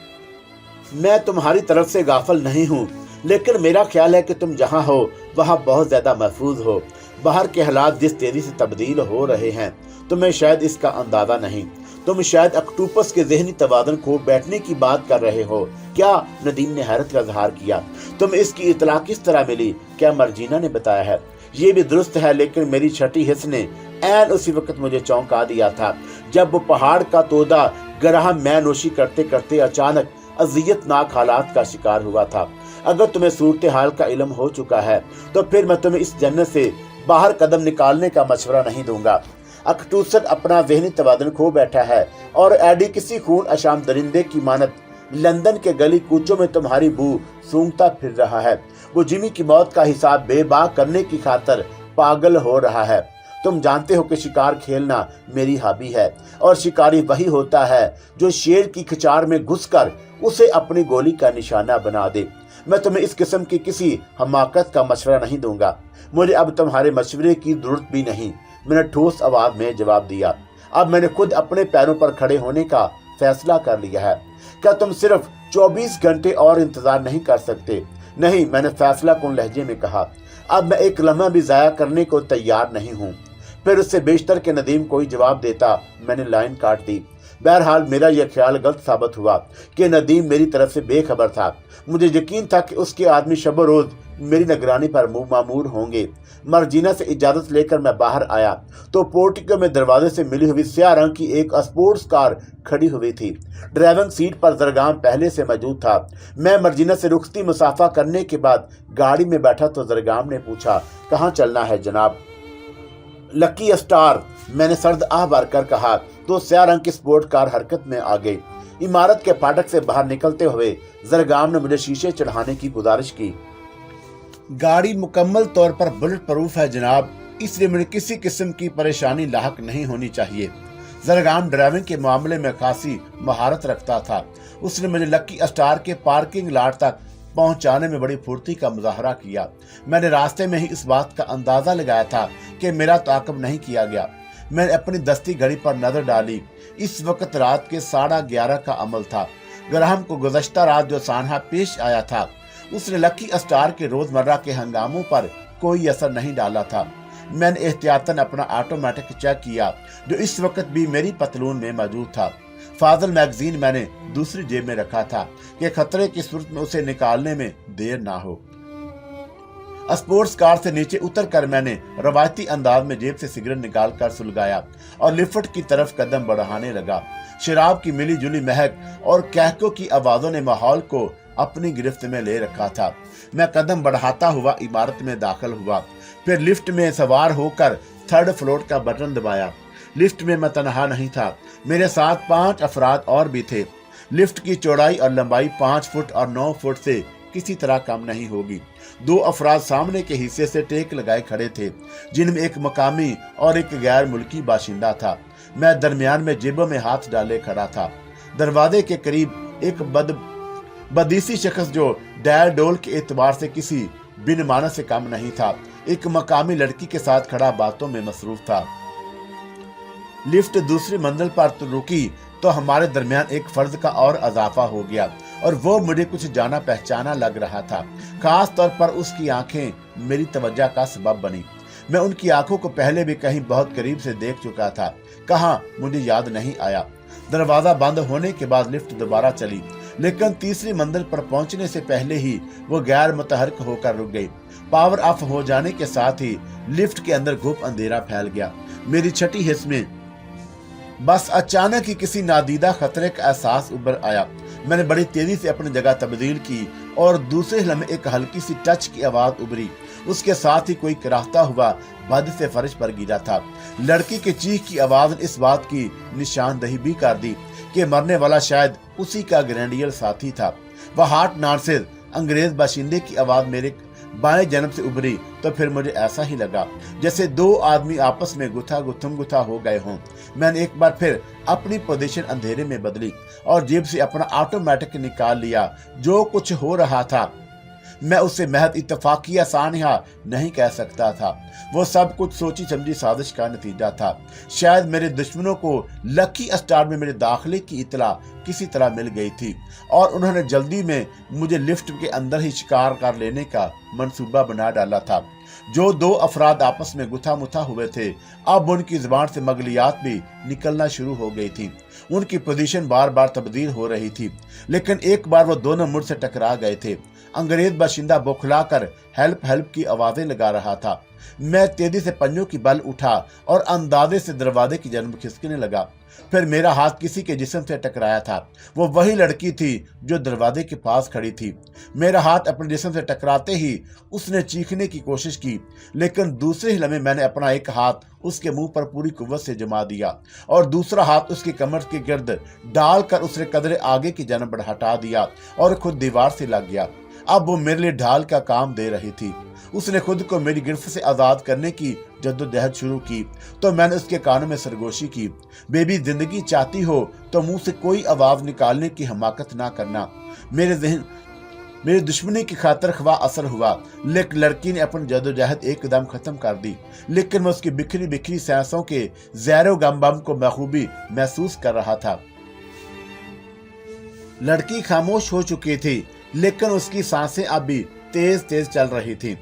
मैं तुम्हारी तरफ से गाफिल नहीं हूँ, लेकिन मेरा ख्याल है कि तुम जहाँ हो वहाँ बहुत ज्यादा महफूज हो। बाहर के हालात जिस तेजी से तब्दील हो रहे हैं तुम्हें शायद इसका अंदाजा नहीं। तुम शायद अक्टूपस के ज़हनी तवाज़ुन खो बैठने की बात कर रहे हो। क्या? नदीम ने हैरत का इज़हार किया। तुम इसकी इतला किस तरह मिली? क्या मर्जीना ने बताया है? ये भी दुरुस्त है, लेकिन मेरी छठी हिस्स ने ऐन उसी वक्त मुझे चौंका दिया था जब वो पहाड़ का तोदा ग्राहम मैनोशी करते करते अचानक अजियतनाक हालात का शिकार हुआ था। अगर तुम्हें सूरत हाल का इल्म हो चुका है तो फिर मैं तुम्हें इस जन्नत से बाहर कदम निकालने का मशवरा नहीं दूंगा। अक्टूसन अपना ज़हनी तवाज़ुन खो बैठा है और एडी किसी खून अशाम दरिंदे की मानत लंदन के गली कूचों में तुम्हारी बू सूंघता फिर रहा है। वो जिमी की मौत का हिसाब बेबाक करने की खातर पागल हो रहा है। तुम जानते हो कि शिकार खेलना मेरी हॉबी है और शिकारी वही होता है जो शेर की खिचार में घुसकर उसे अपनी गोली का निशाना बना दे। मैं तुम्हें इस किस्म की किसी हमाकत का मशवरा नहीं दूंगा। मुझे अब तुम्हारे मशवरे की जरूरत भी नहीं, मैंने ठोस आवाज में जवाब दिया। अब मैंने खुद अपने पैरों पर खड़े होने का फैसला कर लिया है। क्या तुम सिर्फ 24 घंटे और इंतजार नहीं कर सकते? नहीं, मैंने फैसला कुन लहजे में कहा। अब मैं एक लम्हा भी जाया करने को तैयार नहीं हूँ। फिर उससे बेशतर के नदीम कोई जवाब देता मैंने लाइन काट दी। बहरहाल मेरा यह ख्याल गलत साबित हुआ कि नदीम मेरी तरफ से बेखबर था। मुझे यकीन था कि उसके आदमी शब रोज मेरी निगरानी पर मामूर होंगे। मर्जीना से इजाजत लेकर मैं बाहर आया तो पोर्टिको में दरवाजे से मिली हुई स्याह रंग की एक स्पोर्ट्स कार खड़ी हुई थी। ड्राइविंग सीट पर जरगाम पहले से मौजूद था। मैं मर्जीना से रुखती मुसाफा करने के बाद गाड़ी में बैठा तो जरगाम ने पूछा, कहाँ चलना है जनाब? लकी स्टार, मैंने सर्द आह भर कर कहा तो स्याह रंग की स्पोर्ट कार हरकत में आ गई। इमारत के फाटक से बाहर निकलते हुए जरगाम ने मुझे शीशे चढ़ाने की गुजारिश की। गाड़ी मुकम्मल तौर पर बुलेट प्रूफ है जनाब, इसलिए मुझे किसी किस्म की परेशानी लाहक नहीं होनी चाहिए। जरगाम ड्राइविंग के मामले में खासी महारत रखता था। उसने मुझे लकी स्टार के पार्किंग लॉट तक पहुंचाने में बड़ी फुर्ती का मुजाहरा किया। मैंने रास्ते में ही इस बात का अंदाजा लगाया था कि मेरा ताक़ब नहीं किया गया। मैंने अपनी दस्ती घड़ी पर नजर डाली। इस वक्त रात के 11:30 का अमल था। ग्राहम को गुज़श्ता रात जो सान्हा पेश आया था उसने लकी स्टार के रोजमर्रा के हंगामों पर कोई असर नहीं डाला था। मैंने एहतियातन अपना ऑटोमेटिक चेक किया जो इस वक्त भी मेरी पतलून में मौजूद था। फाजल मैगजीन मैंने दूसरी जेब में रखा था कि खतरे की सूरत में उसे निकालने में देर ना हो। स्पोर्ट्स कार से नीचे उतरकर मैंने रवायती अंदाज में जेब से सिगरेट निकालकर सुलगाया और लिफ्ट की तरफ कदम बढ़ाने लगा। शराब की मिली जुली महक और कहकों की आवाजों ने माहौल को अपनी गिरफ्त में ले रखा था। मैं कदम बढ़ाता हुआ इमारत में दाखिल हुआ, फिर लिफ्ट में सवार होकर 3rd फ्लोर का बटन दबाया। लिफ्ट में मैं तनहा नहीं था, मेरे साथ 5 अफराद और भी थे। लिफ्ट की चौड़ाई और लंबाई 5 फुट और 9 फुट से किसी तरह कम नहीं होगी। 2 अफराद सामने के हिस्से से टेक लगाए खड़े थे, जिनमें एक मकामी और एक गैर मुल्की बाशिंदा था। मैं दरमियान में जेबों में हाथ डाले खड़ा था। दरवाजे के करीब एक बदीसी शख्स जो डैल डोल के एतबार से किसी बिन मानस से कम नहीं था, एक मकामी लड़की के साथ खड़ा बातों में मसरूफ था। लिफ्ट दूसरी मंजिल पर तो रुकी तो हमारे दरमियान एक फर्ज का और अजाफा हो गया और वो मुझे कुछ जाना पहचाना लग रहा था। खास तौर पर उसकी आंखें मेरी तवज्जो का सबब बनी। मैं उनकी आंखों को पहले भी कहीं बहुत करीब से देख चुका था, कहाँ मुझे याद नहीं आया। दरवाजा बंद होने के बाद लिफ्ट दोबारा चली, लेकिन तीसरी मंजिल पर पहुंचने से पहले ही वो गैर मुतहरक होकर रुक गई। पावर ऑफ हो जाने के साथ ही लिफ्ट के अंदर घुप अंधेरा फैल गया। मेरी छठी हिस्स में बस अचानक ही किसी नादीदा खतरे का एहसास उभर आया। मैंने बड़ी तेजी से अपनी जगह तब्दील की और दूसरे लम्हे एक हल्की सी टच की आवाज उभरी। उसके साथ ही कोई कराहता हुआ बद से फर्श पर गिरा था। लड़की के चीख की आवाज ने इस बात की निशानदही भी कर दी कि मरने वाला शायद उसी का ग्रेंडियल साथी था। वह हार्ट नार्सिस अंग्रेज बाशिंदे की आवाज मेरे बाएं जन्म से उभरी तो फिर मुझे ऐसा ही लगा जैसे 2 आदमी आपस में गुथा हो गए हों। मैंने एक बार फिर अपनी पोजीशन अंधेरे में बदली और जेब से अपना ऑटोमेटिक निकाल लिया। जो कुछ हो रहा था मैं उससे महज इत्तफाकिया सानिया नहीं कह सकता था। वो सब कुछ सोची समझी साजिश का नतीजा था। शायद मेरे दुश्मनों को लकी स्टार में मेरे दाखिले की इतला किसी तरह मिल गई थी और उन्होंने जल्दी में मुझे लिफ्ट के अंदर ही शिकार कर लेने का मंसूबा बना डाला था। जो 2 अफराद आपस में गुथा मुथा हुए थे, अब उनकी जुबान से मगलियात भी निकलना शुरू हो गई थी। उनकी पोजीशन बार बार तब्दील हो रही थी, लेकिन एक बार वो दोनों मुड़ से टकरा गए थे। अंग्रेज बाशिंदा बौखलाकर हेल्प की आवाजें लगा रहा था। मैं तेजी से पंजों की बल उठा और अंदाजे से दरवाजे की जानब खिसकने लगा। फिर मेरा हाथ किसी के जिस्म से टकराया था। वो वही लड़की थी जो दरवाजे के पास खड़ी थी। मेरा हाथ अपने जिस्म से टकराते ही उसने चीखने की कोशिश की, लेकिन दूसरे ही लम्हे मैंने अपना एक हाथ اس کے मुंह पर पूरी कुव्वत से जमा दिया और दूसरा हाथ उसकी कमर के गिर्द डालकर उसने कदरे आगे की जानब हटा दिया और खुद दीवार से लग गया। अब वो मेरे लिए ढाल का काम दे रही थी। उसने खुद को मेरी गिरफ्त से आजाद करने की जद्दोजहद शुरू की तो मैंने उसके कानों में सरगोशी की, बेबी जिंदगी चाहती हो तो मुंह से कोई आवाज निकालने की हमाकत ना करना। मेरे दुश्मनी की खातर ख्वाह असर हुआ, लेकिन लड़की ने अपनी जद्दोजहद एक कदम खत्म कर दी। लेकिन मैं उसकी बिखरी बिखरी सांसों के ज़ैरो गम को बखूबी महसूस कर रहा था। लड़की खामोश हो चुकी थी, लेकिन उसकी सांसें अब भी तेज तेज चल रही थी।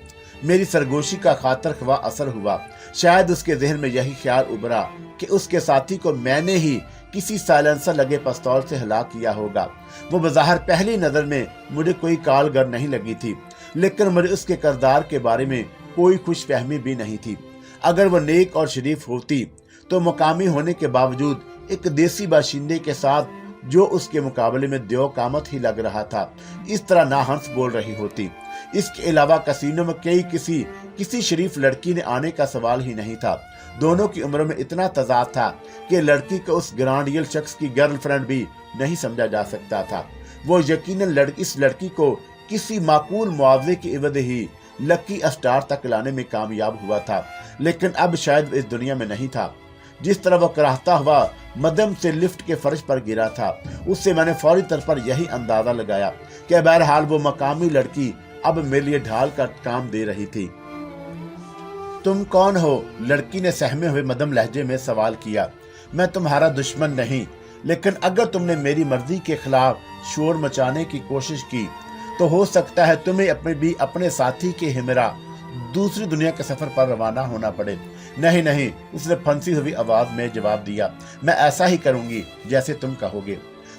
मेरी सरगोशी का खातर ख्वाह असर हुआ। शायद उसके जहन में यही ख्याल उभरा कि उसके साथी को मैंने ही किसी साइलेंसर लगे पिस्तौल से हलाक किया होगा। वो बज़ाहिर पहली नजर में मुझे कोई कालगर नहीं लगी थी, लेकिन मुझे उसके किरदार के बारे में कोई खुशफहमी भी नहीं थी। अगर वो नेक और शरीफ होती तो मुकामी होने के बावजूद एक देसी बाशिंदे के साथ जो उसके मुकाबले में देव कामत ही लग रहा था, इस तरह ना हंस बोल रही होती। इसके अलावा कसीनो में किसी शरीफ लड़की ने आने का सवाल ही नहीं था। दोनों की उम्र में इतना तजाद था कि लड़की को उस ग्रांडियल शख्स की गर्लफ्रेंड भी नहीं समझा जा सकता था। वो यकीनन इस लड़की को किसी माकूल मुआवजे के इवज़ ही लकी स्टार तक लाने में कामयाब हुआ था, लेकिन अब शायद इस दुनिया में नहीं था। जिस तरह वो कराहता हुआ मदम से लिफ्ट के फर्श पर गिरा था, उससे मैंने फौरी तौर पर यही अंदाजा लगाया कि बहरहाल वो मकामी लड़की अब मेरे लिए ढाल का काम दे रही थी। तुम कौन हो? लड़की ने सहमे हुए मदम लहजे में सवाल किया। मैं तुम्हारा दुश्मन नहीं, लेकिन अगर तुमने मेरी मर्जी के खिलाफ शोर मचाने की कोशिश की तो हो सकता है तुम्हें अपने साथी के हमरा दूसरी दुनिया के सफर पर रवाना होना पड़े। नहीं नहीं, उसने फंसी हुई आवाज में जवाब दिया, मैं ऐसा ही करूंगी जैसे तुम कहोगे।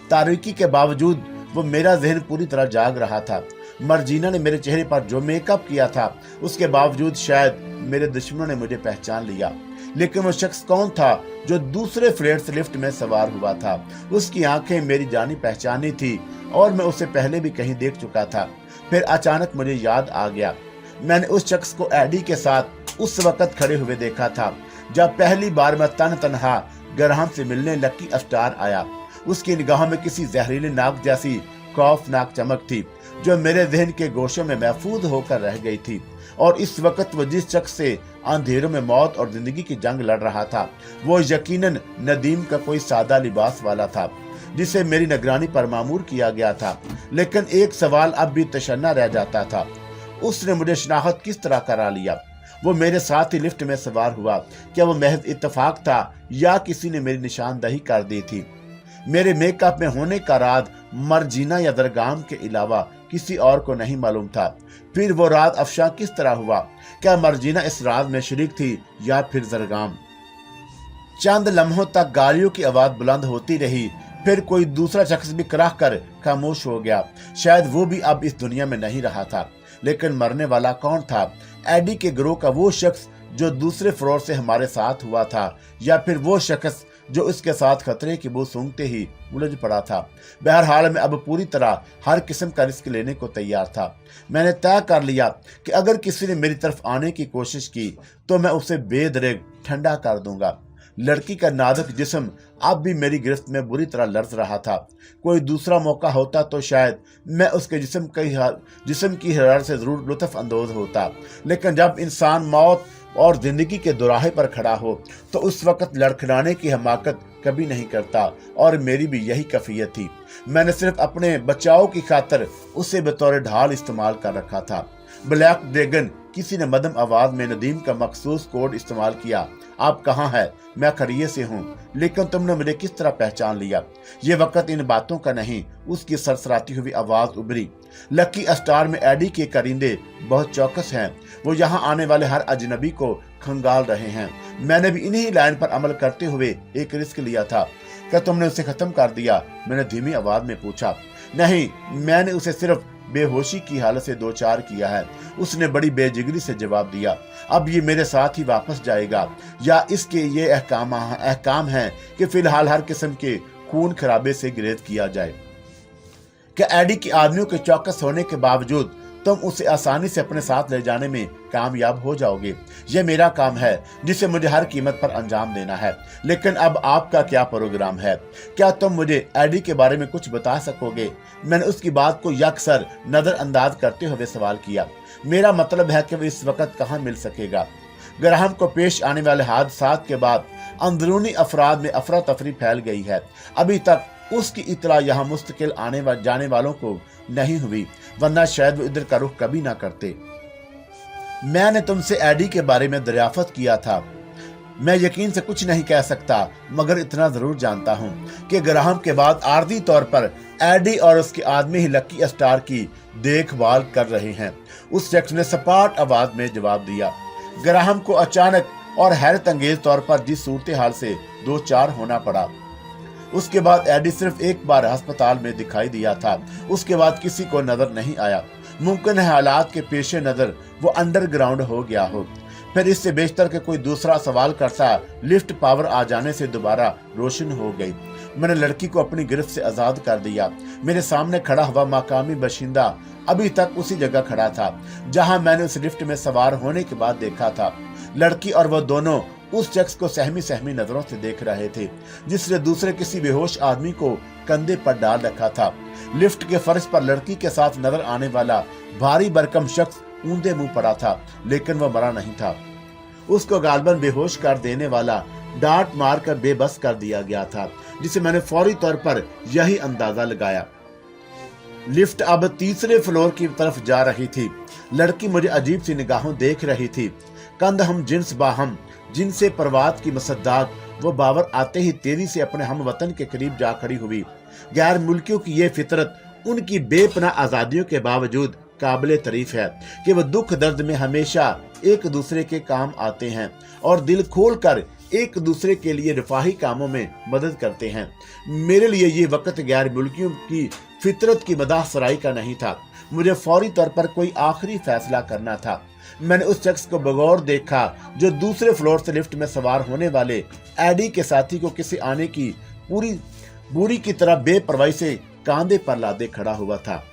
तारीकी के बावजूद वो मेरा जहन पूरी तरह जाग रहा था। मर्जीना ने मेरे चेहरे पर जो मेकअप किया था, उसके बावजूद शायद मेरे दुश्मनों ने मुझे पहचान लिया। लेकिन वो शख्स कौन था जो दूसरे फ्लैट से लिफ्ट में सवार हुआ था? उसकी आंखें मेरी जानी पहचानी थी और मैं उसे पहले भी कहीं देख चुका था। फिर अचानक मुझे याद आ गया, मैंने उस शख्स को एडी के साथ उस वक्त खड़े हुए देखा था जब पहली बार मैं तनहा ग्राहम से मिलने लकी स्टार आया। उसकी निगाहों में किसी जहरीले नाक जैसी खौफनाक चमक थी जो मेरे जहन के गोशों में महफूज होकर रह गई थी। और इस वक्त वो जिस शख्स से अंधेरों में मौत और जिंदगी की जंग लड़ रहा था, वो यकीनन नदीम का कोई सादा लिबास वाला था जिसे मेरी निगरानी पर मामूर किया गया था। लेकिन एक सवाल अब भी तशन्ना रह जाता था, उसने मुझे शनाख्त किस तरह करा लिया? वो मेरे साथ ही लिफ्ट में सवार हुआ। क्या वो महज इत्तेफाक था या किसी ने मेरी निशानदही कर दी थी? मेरे मेकअप में होने का राज मर्जीना या दरगाम के अलावा किसी और को नहीं मालूम था। फिर वो रात अफशा किस तरह हुआ? क्या मर्जीना इस राज में शरीक थी या फिर दरगाम? चंद लम्हों तक गालियों की आवाज बुलंद होती रही। फिर कोई दूसरा शख्स भी कराह कर खामोश हो गया। शायद वो भी अब इस दुनिया में नहीं रहा था। लेकिन मरने वाला कौन था? एडी के गिरोह का वो शख्स जो दूसरे फ्लोर से हमारे साथ हुआ था, या फिर वो शख्स जो इसके साथ खतरे की बू सूंघते ही उलझ पड़ा था? बहरहाल मैं अब पूरी तरह हर किस्म का रिस्क लेने को तैयार था। मैंने तय कर लिया कि अगर किसी ने मेरी तरफ आने की कोशिश की तो मैं उसे बेदरेग ठंडा कर दूंगा। लड़की का नाजुक जिस्म अब भी मेरी गिरफ्त में बुरी तरह लर्ज रहा था। कोई दूसरा मौका होता तो शायद मैं उसके जिस्म की हरारत से जरूर लुत्फ अंदोज होता, लेकिन जब इंसान मौत और जिंदगी के दोराहे पर खड़ा हो तो उस वक्त लड़खड़ाने की हमाकत कभी नहीं करता, और मेरी भी यही कैफियत थी। मैंने सिर्फ अपने बचाव की खातिर उसे बतौर ढाल इस्तेमाल कर रखा था। ब्लैक ड्रैगन, किसी ने मदम आवाज में नदीम का मखसूस कोड इस्तेमाल किया। आप कहाँ हैं? मैं खरीये से हूँ, लेकिन तुमने मुझे किस तरह पहचान लिया? ये वक्त इन बातों का नहीं, उसकी सरसराती हुई आवाज उभरी। लकी स्टार में एडी के करिंदे बहुत चौकस हैं। वो यहाँ आने वाले हर अजनबी को खंगाल रहे हैं। मैंने भी इन्हीं लाइन पर अमल करते हुए एक रिस्क लिया था। क्या तुमने उसे खत्म कर दिया? मैंने धीमी आवाज में पूछा। नहीं, मैंने उसे सिर्फ बेहोशी की हालत से दो चार किया है, उसने बड़ी बेजिगरी से जवाब दिया। अब ये मेरे साथ ही वापस जाएगा या इसके ये अहकाम है कि फिलहाल हर किस्म के खून खराबे से गुरेज किया जाए? क्या एडी के आदमियों के चौकस होने के बावजूद तुम उसे आसानी से अपने साथ ले जाने में कामयाब हो जाओगे। यह मेरा काम है जिसे मुझे हर कीमत पर अंजाम देना है। लेकिन अब आपका क्या प्रोग्राम है? क्या तुम मुझे एडी के बारे में कुछ बता सकोगे? मैंने उसकी बात को यकसर नजरअंदाज करते हुए सवाल किया। मेरा मतलब है कि वो इस वक्त कहाँ मिल सकेगा? ग्राहम को पेश आने वाले हादसात के बाद अंदरूनी अफराद में अफरा तफरी फैल गई है। अभी तक उसकी इतला यहाँ मुस्तकिल जाने वालों को नहीं हुई, वरना शायद वो इधर का रुख कभी ना करते। मैंने तुमसे एडी के बारे में दरियाफ्त किया था। मैं यकीन से कुछ नहीं कह सकता, मगर इतना जरूर जानता हूँ कि ग्राहम के बाद आर्जी तौर पर एडी और उसके आदमी ही लकी स्टार की देखभाल कर रहे हैं। उस शख्स ने सपाट आवाज में जवाब दिया। ग्राहम को अचानक और हैरत अंगेज तौर पर जिस सूरत हाल से दो चार होना पड़ा। उसके बाद एडी सिर्फ एक बार अस्पताल में दिखाई दिया था, उसके बाद किसी को नजर नहीं आया। मुमकिन है हालात के पेश नजर वो अंडरग्राउंड हो गया हो। फिर इससे बेशतर के कोई दूसरा सवाल करता लिफ्ट पावर आ जाने से दोबारा रोशन हो गई। मैंने लड़की को अपनी गिरफ्त से आजाद कर दिया। मेरे सामने खड़ा हुआ मकामी बाशिंदा अभी तक उसी जगह खड़ा था जहां मैंने उस लिफ्ट में सवार होने के बाद देखा था। लड़की और वो दोनों उस शख्स को सहमी सहमी नजरों से देख रहे थे जिसने दूसरे किसी बेहोश आदमी को कंधे पर डाल रखा था। लिफ्ट के फर्श पर लड़की के साथ नजर आने वाला भारी भरकम शख्स ऊंधे मुंह पड़ा था, लेकिन वह मरा नहीं था। उसको गालबन बेहोश कर देने वाला डांट मारकर बेबस कर दिया गया था, जिसे मैंने फौरी तौर पर यही अंदाजा लगाया। लिफ्ट अब तीसरे फ्लोर की तरफ जा रही थी। लड़की मुझे अजीब सी निगाहों देख रही थी। कंध हम जिन्स बाहम जिनसे परवात की मसद्दाक वो बावर आते ही तेजी से अपने हम वतन के करीब जा खड़ी हुई। गैर मुल्कियों की ये फितरत उनकी बेपनाह आजादियों के बावजूद काबिले तारीफ है कि वो दुख दर्द में हमेशा एक दूसरे के काम आते हैं और दिल खोल कर एक दूसरे के लिए रफाही कामों में मदद करते हैं। मेरे लिए ये वक्त गैर मुल्कियों की फितरत की मदाह सराई का नहीं था। मुझे फौरी तौर पर कोई आखिरी फैसला करना था। मैंने उस शख्स को बगौर देखा जो दूसरे फ्लोर से लिफ्ट में सवार होने वाले एडी के साथी को किसी आने की पूरी बुरी की तरह बेपरवाही से कांधे पर लादे खड़ा हुआ था।